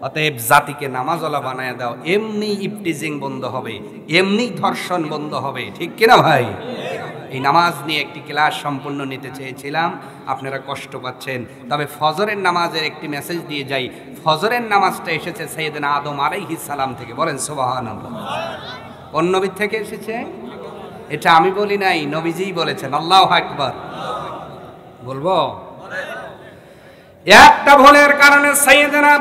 অতএব জাতিকে নামাজওয়ালা বানায় দাও, এমনি ইফটিজিং বন্ধ হবে, এমনি ধর্ষণ বন্ধ হবে, ঠিক কিনা ভাই? এই নামাজ নিয়ে একটি ক্লাস সম্পূর্ণ নিতে চেয়েছিলাম, আপনারা কষ্ট পাচ্ছেন। তবে ফজরের নামাজের একটি মেসেজ দিয়ে যাই। ফজরের নামাজটা এসেছে সাইয়েদনা আদম আলাইহিস সালাম থেকে, বলেন সুবহানাল্লাহ। কোন নবী থেকে এসেছে? এটা আমি বলি নাই, নবীজিই বলেছেন। আল্লাহু আকবার। বলবো একটা ভুলের কারণে সাইয়েদনা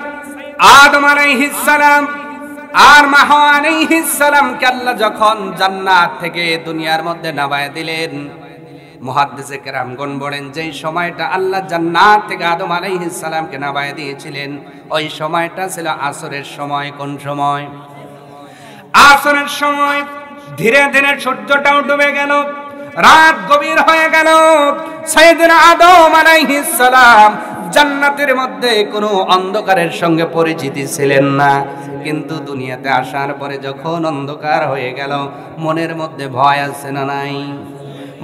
আদম আলাইহিস সালাম আর মা হাওয়া আলাইহিস সালামকে আল্লাহ যখন জান্নাত থেকে দুনিয়ার মধ্যে নামায় দিলেন, মুহাদ্দিসে কেরামগণ বলেন যেই সময়টা আল্লাহ জান্নাত থেকে আদম আলাইহিস সালামকে নামায় দিয়েছিলেন ওই সময়টা ছিল আসরের সময়। কোন সময়? আসরের সময়। ধীরে ধীরে সূর্যটাও ডুবে গেল, রাত গভীর হয়ে গেল। সাইয়েদনা আদম আলাইহিস সালাম জান্নাতের মধ্যে কোনো অন্ধকারের সঙ্গে পরিচিতি ছিলেন না, কিন্তু দুনিয়াতে আসার পরে যখন অন্ধকার হয়ে গেল মনের মধ্যে ভয় আছে না নাই?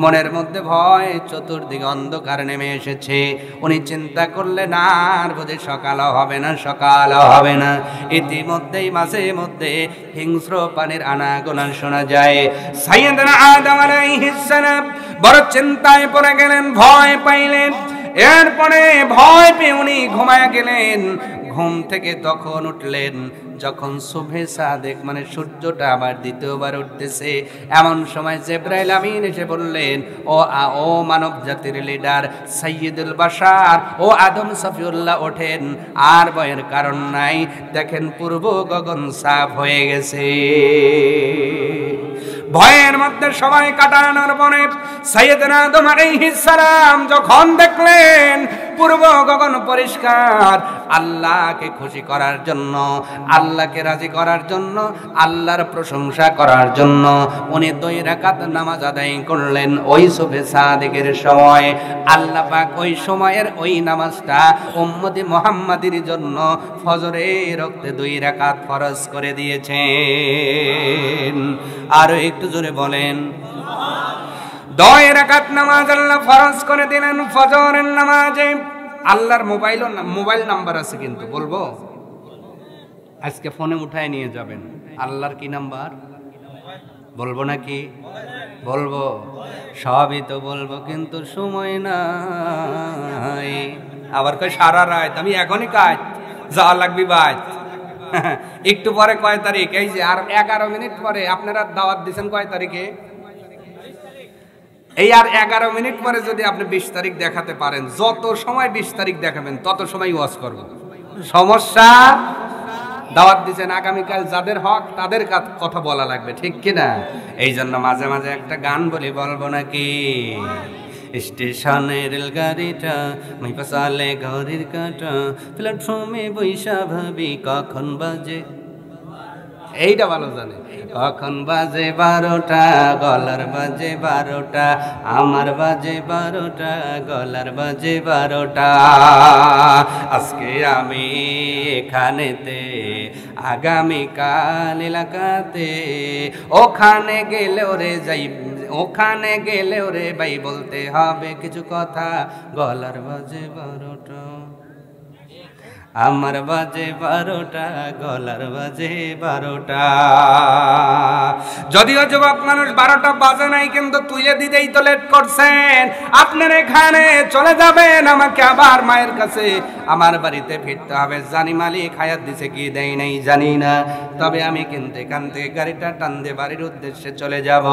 মনের মধ্যে ভয়, চতুর্দিকে অন্ধকার নেমে এসেছে। উনি চিন্তা করলেন আর বোধহয় সকালও হবে না, সকালও হবে না। ইতিমধ্যেই মাঝে মধ্যে হিংস্র পানির আনাগোনা শোনা যায়। সাইয়েদনা আদম আলাইহিস সালাম বড় চিন্তায় পড়ে গেলেন, ভয় পাইলেন। এরপরে ভয় পেয়ে উনি ঘুমায় গেলেন। ঘুম থেকে তখন উঠলেন যখন সুবহে সাদেক মানে সূর্যটা আবার দ্বিতীয়বার উঠতেছে। এমন সময় জিবরাইল আমিন এসে বললেন, ও মানব জাতির লিডার সাইয়্যিদুল বাশার, ও আদম সফিউল্লাহ ওঠেন, আর ভয়ের কারণ নাই। দেখেন পূর্ব গগন সাফ হয়ে গেছে। ভয়ের মধ্যে সময় কাটানোর পরে সাইয়েদনা আদম আলাইহিস সালাম যখন দেখলেন পূর্ব গগন পরিষ্কার। আল্লাহকে খুশি করার জন্য, আল্লাহকে রাজি করার জন্য, আল্লাহর প্রশংসা করার জন্য উনি 2 রাকাত নামাজ আদায় করলেন ওই সুবহে সাদিকের সময়। আল্লাহ পাক ওই সময়ের ওই নামাজটা উম্মতে মুহাম্মাদির জন্য ফজরের ওয়াক্তে 2 রাকাত ফরজ করে দিয়েছেন। আরো একটু জোরে বলেন। 2 রাকাত নামাজ আল্লাহ ফরজ করে দিলেন ফজরের নামাজে। আল্লাহর মোবাইল নাম্বার আছে কিন্তু বলবো, আজকে ফোনে উঠায় নিয়ে যাবেন। আল্লাহর কি নাম্বার বলবো নাকি? বলবো, সবই তো বলবো কিন্তু সময় নাই। আবার কয় সারা রাত, আমি এখনই কাজ যাওয়া লাগবে ভাই। একটু পরে কয় তারিখ? এই যে আর 11 মিনিট পরে। আপনারা দাওয়াত দিচ্ছেন কয় তারিখে? এই আর 11 মিনিট পরে যদি আপনি 20 তারিখ দেখাতে পারেন, যত সময় 20 তারিখ দেখাবেন তত সময় ওয়াজ করব। সমস্যা? দাওয়াত দিচ্ছেন আগামীকাল, যাদের হক তাদের কথা বলা লাগবে, ঠিক কিনা? এই জন্য মাঝে মাঝে একটা গান বলি, বলবো নাকি? স্টেশনের রেলগাড়িটা মাই পাশালে ঘড়ির কাঁটা, প্ল্যাটফর্মে বৈশা ভাবি কখন বাজে। এইটা ভালো জানে। কখন বাজে 12টা, গলার বাজে 12টা, আমার বাজে 12টা, গলার বাজে 12টা। আজকে আমি এখানেতে, আগামীকাল এলাকাতে, ওখানে গেলেও রে যাই, ওখানে গেলেও রে ভাই বলতে হবে কিছু কথা। গলার বাজে 12টা, আমার বাজে 12টা, গলার বাজে 12টা। যদিও যুবক মানুষ 12টা বাজে নাই, কিন্তু তুলে দিতেই তো লেট করছেন। আপনার এখানে চলে যাবেন, আমাকে আবার মায়ের কাছে আমার বাড়িতে ফিরতে হবে। জানি মালিক হায়াত দিছে কি দেয় নাই জানি না, তবে আমি কিন্তু এখান থেকে গাড়িটা টান দিয়ে বাড়ির উদ্দেশ্যে চলে যাব।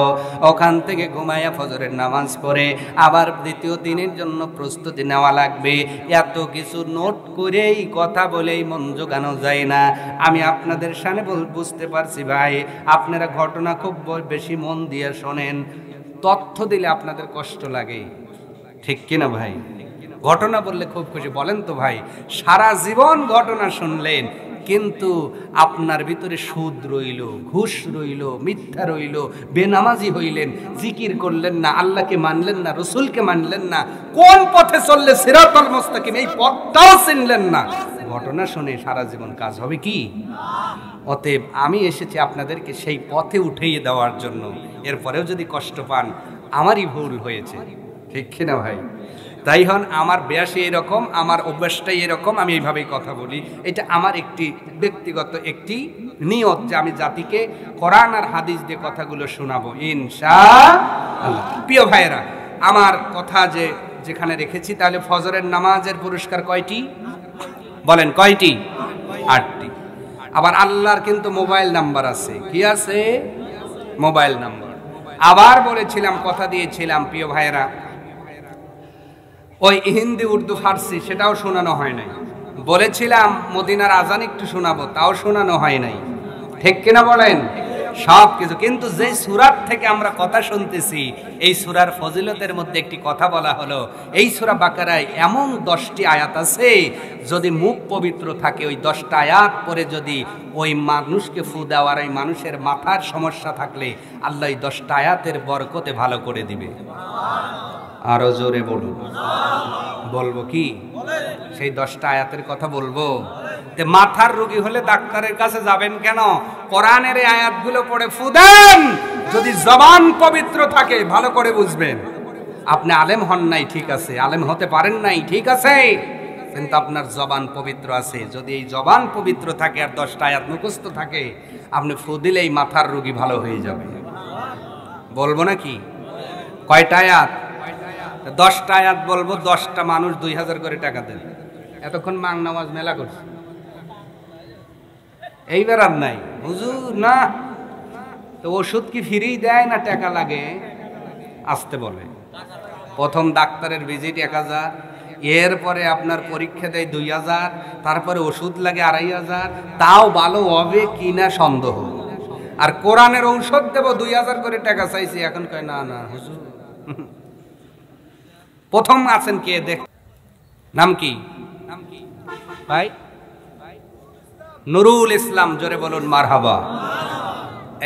ওখান থেকে ঘুমাইয়া ফজরের নামাজ পড়ে আবার দ্বিতীয় দিনের জন্য প্রস্তুতি নেওয়া লাগবে। এত কিছু নোট করেই কথা বলেই মন জোগানো যায় না। আমি আপনাদের সামনে বুঝতে পারছি ভাই, আপনারা ঘটনা খুব বেশি মন দিয়ে শোনেন, তথ্য দিলে আপনাদের কষ্ট লাগে, ঠিক কিনা ভাই? ঘটনা বললে খুব খুশি, বলেন তো ভাই? সারা জীবন ঘটনা শুনলেন, কিন্তু আপনার ভিতরে সুদ রইল, ঘুষ রইল, মিথ্যা রইল, বেনামাজি হইলেন, জিকির করলেন না, আল্লাহকে মানলেন না, রসুলকে মানলেন না, কোন পথে চললে সিরাতুল মুস্তাকিম এই পথটাও চিনলেন না। ঘটনা শুনে সারা জীবন কাজ হবে কি? অতএব আমি এসেছি আপনাদেরকে সেই পথে উঠিয়ে দেওয়ার জন্য। এরপরেও যদি কষ্ট পান, আমারই ভুল হয়েছে, ঠিক কিনা ভাই? তাই হন আমার ব্যাসে এরকম, আমার অভ্যাসটাই এরকম, আমি এইভাবেই কথা বলি। এটা আমার একটি ব্যক্তিগত একটি নিয়ত যে আমি জাতিকে কোরআন আর হাদিস দিয়ে কথাগুলো শোনাবো ইনশাআল্লাহ। প্রিয় ভাইয়েরা, আমার কথা যে যেখানে রেখেছি, তাহলে ফজরের নামাজের পুরস্কার কয়টি বলেন? কয়টি? 8টি। আবার আল্লাহর কিন্তু মোবাইল নাম্বার আছে। কি আছে? Mobile number. আবার বলেছিলাম, কথা দিয়েছিলাম প্রিয় ভাইয়েরা, ওই হিন্দি, উর্দু, ফার্সি সেটাও শোনানো হয় নাই। বলেছিলাম মদিনার আজান একটু শোনাবো, তাও শোনানো হয় নাই, ঠিক কিনা বলেন? সব কিছু। কিন্তু যে সূরার থেকে আমরা কথা শুনতেছি, এই সূরার ফজিলতের মধ্যে একটি কথা বলা হলো, এই সূরা বাকারায় এমন 10টি আয়াত আছে, যদি মুখ পবিত্র থাকে, ওই 10টা আয়াত পরে যদি ওই মানুষকে ফু দেওয়ার, ওই মানুষের মাথার সমস্যা থাকলে আল্লাহ এই 10টা আয়াতের বরকতে ভালো করে দিবে। আরো জোরে বলুন। বলবো কি? সেই 10টা আয়াতের কথা বলবো। মাথার রোগী হলে ডাক্তারের কাছে যাবেন কেন? কোরআনের এই আয়াতগুলো পড়ে ফু দেন। যদি জবান পবিত্র থাকে, ভালো করে বুঝবেন। আপনি আলেম হন নাই, ঠিক আছে, আলেম হতে পারেন নাই, ঠিক আছে, কিন্তু আপনার জবান পবিত্র আছে। যদি এই জবান পবিত্র থাকে আর 10টা আয়াত মুখস্থ থাকে, আপনি ফু দিলেই মাথার রোগী ভালো হয়ে যাবে। বলবো নাকি? কয়টা আয়াত? 10টা আয়াত বলবো। 10টা মানুষ 2000 করে টাকা দেন। এতক্ষণ মাং নামাজ মেলা করছে, এইবার আর নাই হুজুর না। তো ওষুধ কি ফ্রি দেয় না টাকা লাগে? আসতে বলে। প্রথম ডাক্তারের ভিজিট 1000, এরপরে আপনার পরীক্ষা দেয় 2000, তারপরে ওষুধ লাগে 2500, তাও ভালো হবে কিনা সন্দেহ। আর কোরআনের ঔষধ দেব 2000 করে টাকা চাইছি, এখন কয় না না হুজুর। প্রথম আছেন কে দেখ, নাম কি ভাই? নুরুল ইসলাম। জোরে বলুন মারহাবা।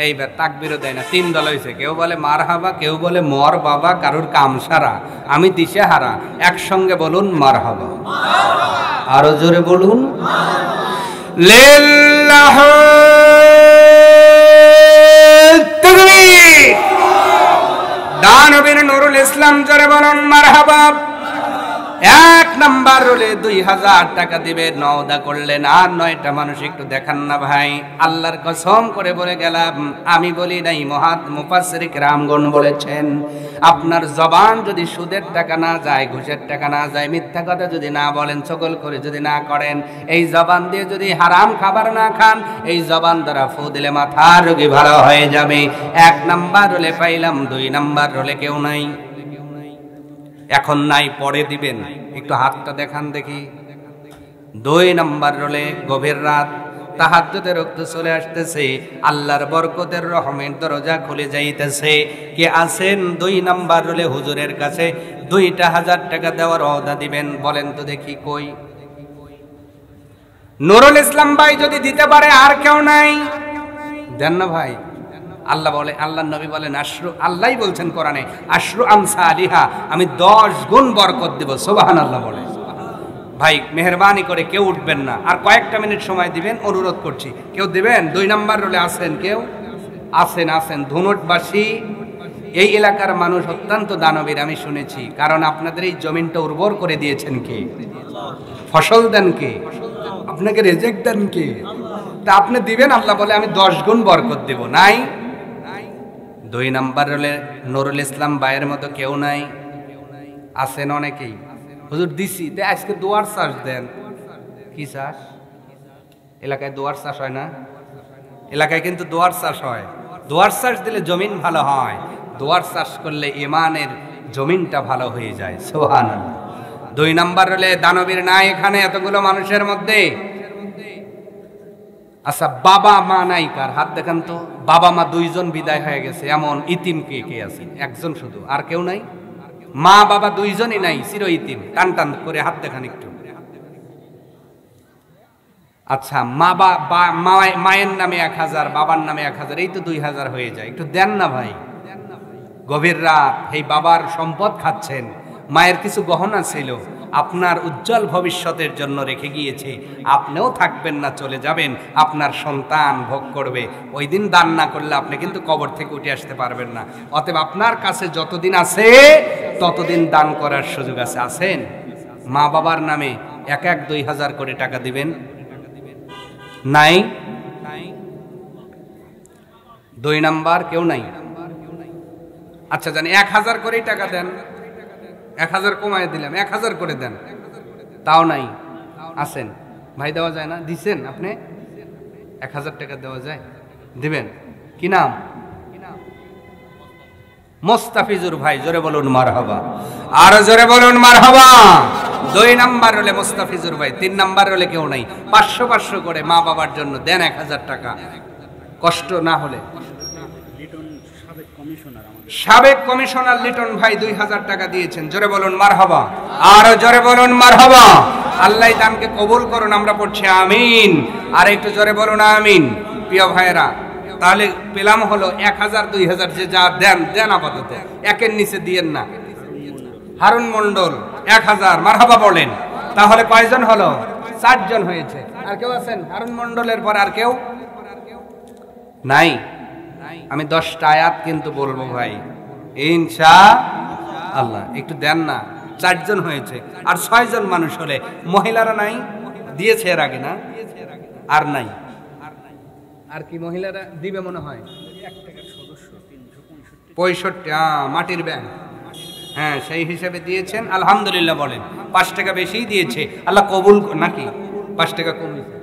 এইবার তাকবীরও দেয় না। 3 দল হয়েছে, কেউ বলে মারহাবা, কেউ বলে মর বাবা, কারুর কাম সারা, আমি দিশেহারা। একসঙ্গে বলুন মারহাবা। আরো জোরে বলুন লিল্লাহ তাকবীর। দানবীর নুরুল ইসলাম। জোরে বলুন মারহাবা। 1 নাম্বার রোলে 2000 টাকা দিবে। নওদা করলেন আর 9টা মানুষ একটু দেখান না ভাই। আল্লাহর কসম করে বলে গেলাম, আমি বলি নাই, মুফাসসির কিরামগণ বলেছেন, আপনার জবান যদি সুদের টাকা না যায়, ঘুষের টাকা না যায়, মিথ্যা কথা যদি না বলেন, চগল করে যদি না করেন, এই জবান দিয়ে যদি হারাম খাবার না খান, এই জবান দ্বারা ফু দিলে মাথার রোগী ভালো হয়ে যাবে। 1 নাম্বার রোলে পাইলাম, 2 নাম্বার রোলে কেউ নাই। এখন নাই, পরে দিবেন। একটু হাতটা দেখান দেখি। 2 নাম্বার রোলে গভীর রাত, তাহাজ্জুদের রক্ত চলে আসতেছে, আল্লাহর বরকতের রহমের দরজা খুলে যাইতেছে। কে আছেন 2 নাম্বার রোলে হুজুরের কাছে 2000 টাকা দেওয়ার ওয়াদা দিবেন? বলেন তো দেখি কই? নুরুল ইসলাম ভাই যদি দিতে পারে, আর কেউ নাই। দেন না ভাই। আল্লাহ বলে, আল্লাহর নবী বলেন, আশরু, আল্লাহই বলছেন কোরআনে, আশরু আমসালিহা, আমি 10 গুণ বরকত দেব। সুবহানাল্লাহ বলে। ভাই মেহেরবানি করে কেউ উঠবেন না, আর কয়েকটা মিনিট সময় দিবেন, অনুরোধ করছি। কেউ দিবেন? 2 নাম্বার রোলে আছেন কেউ? আছেন। ধুনটবাসী, এই এলাকার মানুষ অত্যন্ত দানবীর, আমি শুনেছি। কারণ আপনাদের এই জমিনটা উর্বর করে দিয়েছেন কে? ফসল দেন কে? আপনাকে রেজেক্ট দেন কে? তা আপনি দিবেন। আল্লাহ বলে, আমি 10 গুণ বরকত দেব। নাই। 2 নাম্বার রোলে নুরুল ইসলাম ভাইয়ের মতো কেউ নাই। আছেন অনেকেই। হুজুর দিছি, আজকে দোয়ার চাষ দেন। কি চাষ? এলাকায় দোয়ার চাষ হয় না? এলাকায় কিন্তু দোয়ার চাষ হয়। দোয়ার চাষ দিলে জমিন ভালো হয়। দোয়ার চাষ করলে ঈমানের জমিনটা ভালো হয়ে যায়। সুবহানাল্লাহ। 2 নাম্বার রোলে দানবীর নাই এখানে এতগুলো মানুষের মধ্যে। আচ্ছা, বাবা মা নাই কার? হাত দেখান তো। বাবা মা 2 জন বিদায় হয়ে গেছে, এমন ইতিম কে আছেন? একজন শুধু, আর কেউ নাই? মা বাবা 2 জনই নাই, চির ইতিম। টান করে হাত দেখান একটু। আচ্ছা, মায়ের নামে 1000, বাবার নামে 1000, এই তো 2000 হয়ে যায়। একটু দেন না ভাই। গভীর রাত, এই বাবার সম্পদ খাচ্ছেন। মায়ের কিছু গহনা ছিল, আপনার উজ্জ্বল ভবিষ্যতের জন্য রেখে গিয়েছে। আপনিও থাকবেন না, চলে যাবেন, আপনার সন্তান ভোগ করবে। ওই দিন দান না করলে আপনি কিন্তু কবর থেকে উঠে আসতে পারবেন না। অতএব আপনার কাছে যতদিন আছে ততদিন দান করার সুযোগ আছে। আছেন? মা বাবার নামে 1 2000 করে টাকা দিবেন? নাই। 2 নাম্বার কেউ নাই। আচ্ছা, জানি 1000 করেই টাকা দেন। 1000 কমায় দিলাম, 1000 করে দেন, তাও নাই। আছেন? ভাই দেওয়া যায় না? দিছেন আপনি? 1000 টাকা দেওয়া যায়? দিবেন? কি নাম? মোস্তাফিজুর ভাই। জোরে বলুন মারহাবা। আর জোরে বলুন মারহাবা। 2 নাম্বার রোলে মোস্তাফিজুর ভাই। 3 নাম্বার রোলে কেউ নাই। 500 করে মা বাবার জন্য দেন 1000 টাকা। কষ্ট না হলে। সাবেক কমিশনার লিটন ভাই 2000 টাকা দিয়েছেন। জোরে বলুন মারহাবা। আর জোরে বলুন মারহাবা। আল্লাহ দানকে কবুল করুন। আমরা পড়ছি আমিন। আর একটু জোরে বলুন আমিন। প্রিয় ভাইরা, তাহলে পেলাম হলো 1000 2000, যে যা দেন আপাতত, একের নিচে দিয়েন না। হারুন মন্ডল 1000, মারহাবা বলেন। তাহলে কয়জন হলো? 4 জন হয়েছে। আর কেউ আছেন? হারুন মন্ডলের পর আর কেউ নাই। আমি 10টা আয়াত কিন্তু বলবো ভাই, ইনশাআল্লাহ। একটু দেন না। 4 জন হয়েছে, আর 6 জন মানুষ হলে। মহিলারা নাই? দিয়েছে এর আগে না? আর নাই। আর কি মহিলারা দিবে মনে হয়? 65 মাটির ব্যাংক। হ্যাঁ, সেই হিসেবে দিয়েছেন, আলহামদুলিল্লাহ বলেন। 5 টাকা বেশি দিয়েছে, আল্লাহ কবুল। নাকি 5 টাকা কমিয়েছে?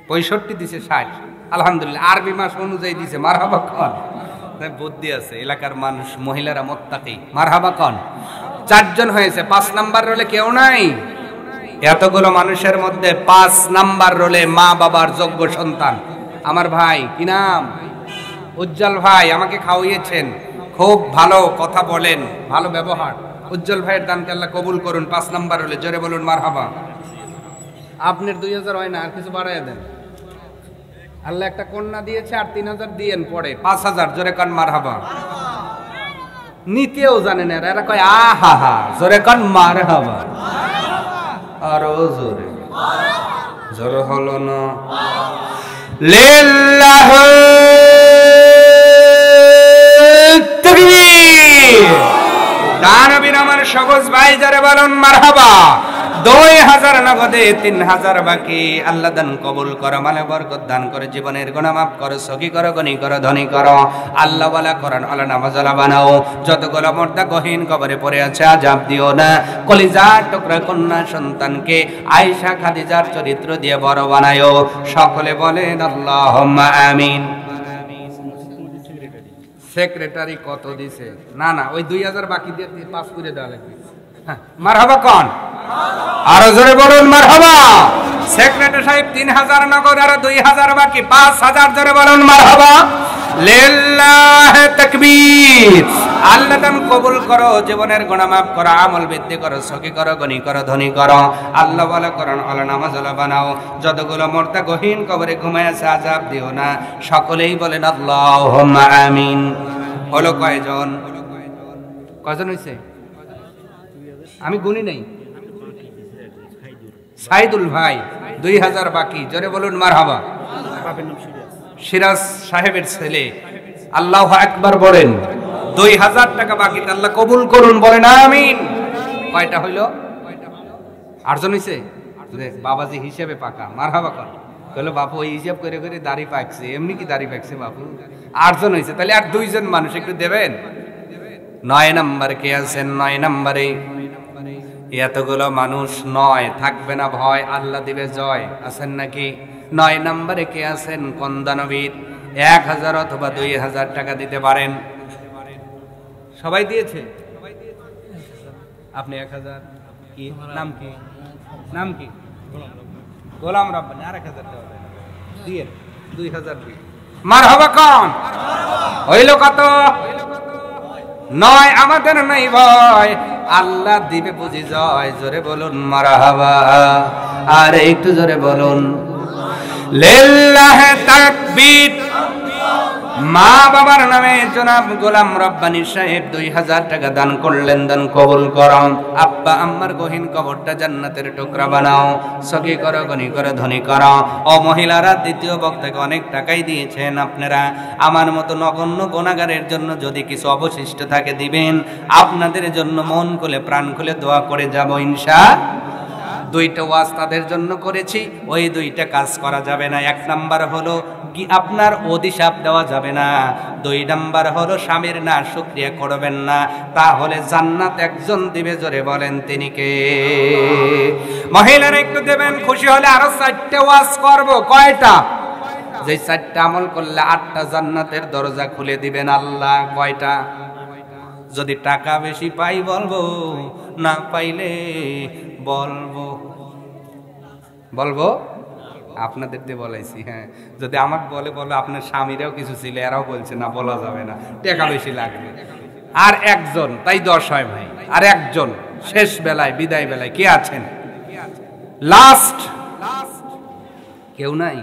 65 দিছে, 60, আলহামদুলিল্লাহ। আরবি মাস অনুযায়ী দিছে। মারহাবা কন। বুদ্ধি আছে এলাকার মানুষ, মহিলারা মুত্তাকি। মারহাবা কন। 4 জন হয়েছে। 5 নাম্বার রোলে কেউ নাই। এতগুলো মানুষের মধ্যে 5 নাম্বার রোলে মা বাবার যোগ্য সন্তান। আমার ভাই, কি নাম? উজ্জ্বল ভাই। আমাকে খাওয়িয়েছেন, খুব ভালো কথা বলেন, ভালো ব্যবহার। উজ্জ্বল ভাইয়ের দানকে আল্লাহ কবুল করুন। 5 নাম্বার হলে জোরে বলুন মারহাবা। আপনার 2000 হয় না, আর কিছু বাড়াইয়া দেন। আল্লাহ একটা কন্যা দিয়েছে, আর 3000 দিয়েন পরে 5000, জোরে কান মারহাবা। নিতেও জানে না এরা, কয় আহা হা, জোরে কান মারহাবা। আরো জোরে, জোরে হলো না। লিল্লাহু তাকবীর। দানবীর আমার সবুজ ভাই যারা বলুন মারহাবা। 2000 নগদে, 3000 বাকি। আল্লাহ দান কবুল করো, মালে বরকত দান করে, জীবনের গুনাহ মাফ করো, সখী করো, গনি করো, ধনী করো। আল্লাহ ওয়ালা কোরআন আল্লাহ নামাজওয়ালা বানাও। যতগুলো মুর্দা গহীন কবরে পড়ে আছে আযাব দিও না। কলিজার টুকরা কন্যা সন্তানকে আয়েশা খাদিজার চরিত্র দিয়ে বড় বানায়ো। সকলে বলেন আল্লাহুম্মা আমিন। সেক্রেটারি কত দিছে? না না, ওই 2000 বাকি দিয়ে 5 করে দেওয়া লাগবে। মারহাবা কোন? আরো জোরে বলুন মারহাবা। সেক্রেটারি সাহেব 3000 নগদ, আর 2000 বাকি, 5000, জোরে বলুন মারহাবা। লিল্লাহি তাকবীর। আল্লাহ দান কবুল করো, জীবনের গুনাহ মাফ করো, আমল বৃদ্ধি করো, সখী করো, গনি করো, ধনী করো। আল্লাহ ওয়ালা কোরআন আল্লাহ নামাজওয়ালা বানাও। যতগুলো মুর্দা গহীন কবরে ঘুমায় আছে আযাব দিও না। সকলেই বলেন আল্লাহুম্মা আমিন। হলো কয়জন? কয়জন হইছে? আমি গুনি নাই। সাইদুল ভাই 2000 বাকি, জোরে বলুন মারহাবা। সিরাজ সাহেবের ছেলে, আল্লাহু আকবার বলেন। 2000 টাকা বাকি, আল্লাহ কবুল করুন, বলেন আমিন। কয়টা হইল? 8জন হইছে। বাবাজি হিসেবে পাকা, মারহাবা কর। কইলো বাপু ওই হিসাব করে করে দাড়ি পাকছে, এমনি কি দাড়ি পাকছে বাপু? 8জন হইছে, তাহলে আর 2জন মানুষ একটু দেবেন। 9 নাম্বার কে আছেন? 9 নাম্বারে। এতগুলো মানুষ 9 থাকবে না ভয়, আল্লাহ দিবে জয়। আছেন নাকি? 9 নাম্বারে কে আছেন? কন্দানবীর। 1000 অথবা 2000 টাকা দিতে পারেন। সবাই দিয়েছে? আপনি 1000। কি নাম? কি নাম? কি? গোলাম রব্বানি। আর 1000 টাকা দিয়ে 2000 দিয়ে মারহাবা কোন? হইল কত? 9। আমাদের নাই ভয়, আল্লাহ দিবে বুঝি জয়। জোরে বলুন মারহাবা। আর একটু জোরে বলুন লিল্লাহি তাকবীর। মা বাবার নামে জনাব গোলাম রব্বানি সাহেব 2000 টাকা দান করলেন, দান কবুল করো। আব্বা আম্মার গহীন কবরটা জান্নাতের টুকরা বানাও, সখী করো, গনি করো, ধনী করো। ও মহিলারা, দ্বিতীয় বক্তাকে অনেক টাকাই দিয়েছেন আপনারা। আমার মতো নগণ্য গুনাহগারের জন্য যদি কিছু অবশিষ্ট থাকে দিবেন। আপনাদের জন্য মন খুলে প্রাণ খুলে দোয়া করে যাব ইনশাআল্লাহ। 2টা ওয়াজ তাদের জন্য করেছি, ওই 2টা কাজ করা যাবে না। 1 নাম্বার হলো কি আপনার অভিশাপ দেওয়া যাবে না। 2 নাম্বার হলো স্বামীর না শুকরিয়া করবেন না, তাহলে জান্নাত একজন দিবে। জোরে বলেন তিনি কে? মহিলারা একটু দেবেন, খুশি হলে আরো 4টা ওয়াজ করব। কয়টা? যে 4টা আমল করলে 8টা জান্নাতের দরজা খুলে দিবেন আল্লাহ। কয়টা? যদি টাকা বেশি পাই বলবো, না পাইলে বলবো। বলবো আপনাদের দিয়ে বলাইছি। হ্যাঁ, যদি আমাকে বলে বলো আপনার স্বামীরাও কিছু ছিল, এরাও বলছে না, বলা যাবে না, টাকা বেশি লাগবে। আর 1জন, তাই 10 হয় ভাই। আর 1জন শেষ বেলায়, বিদায় বেলায় কে আছেন? লাস্ট কেউ নাই?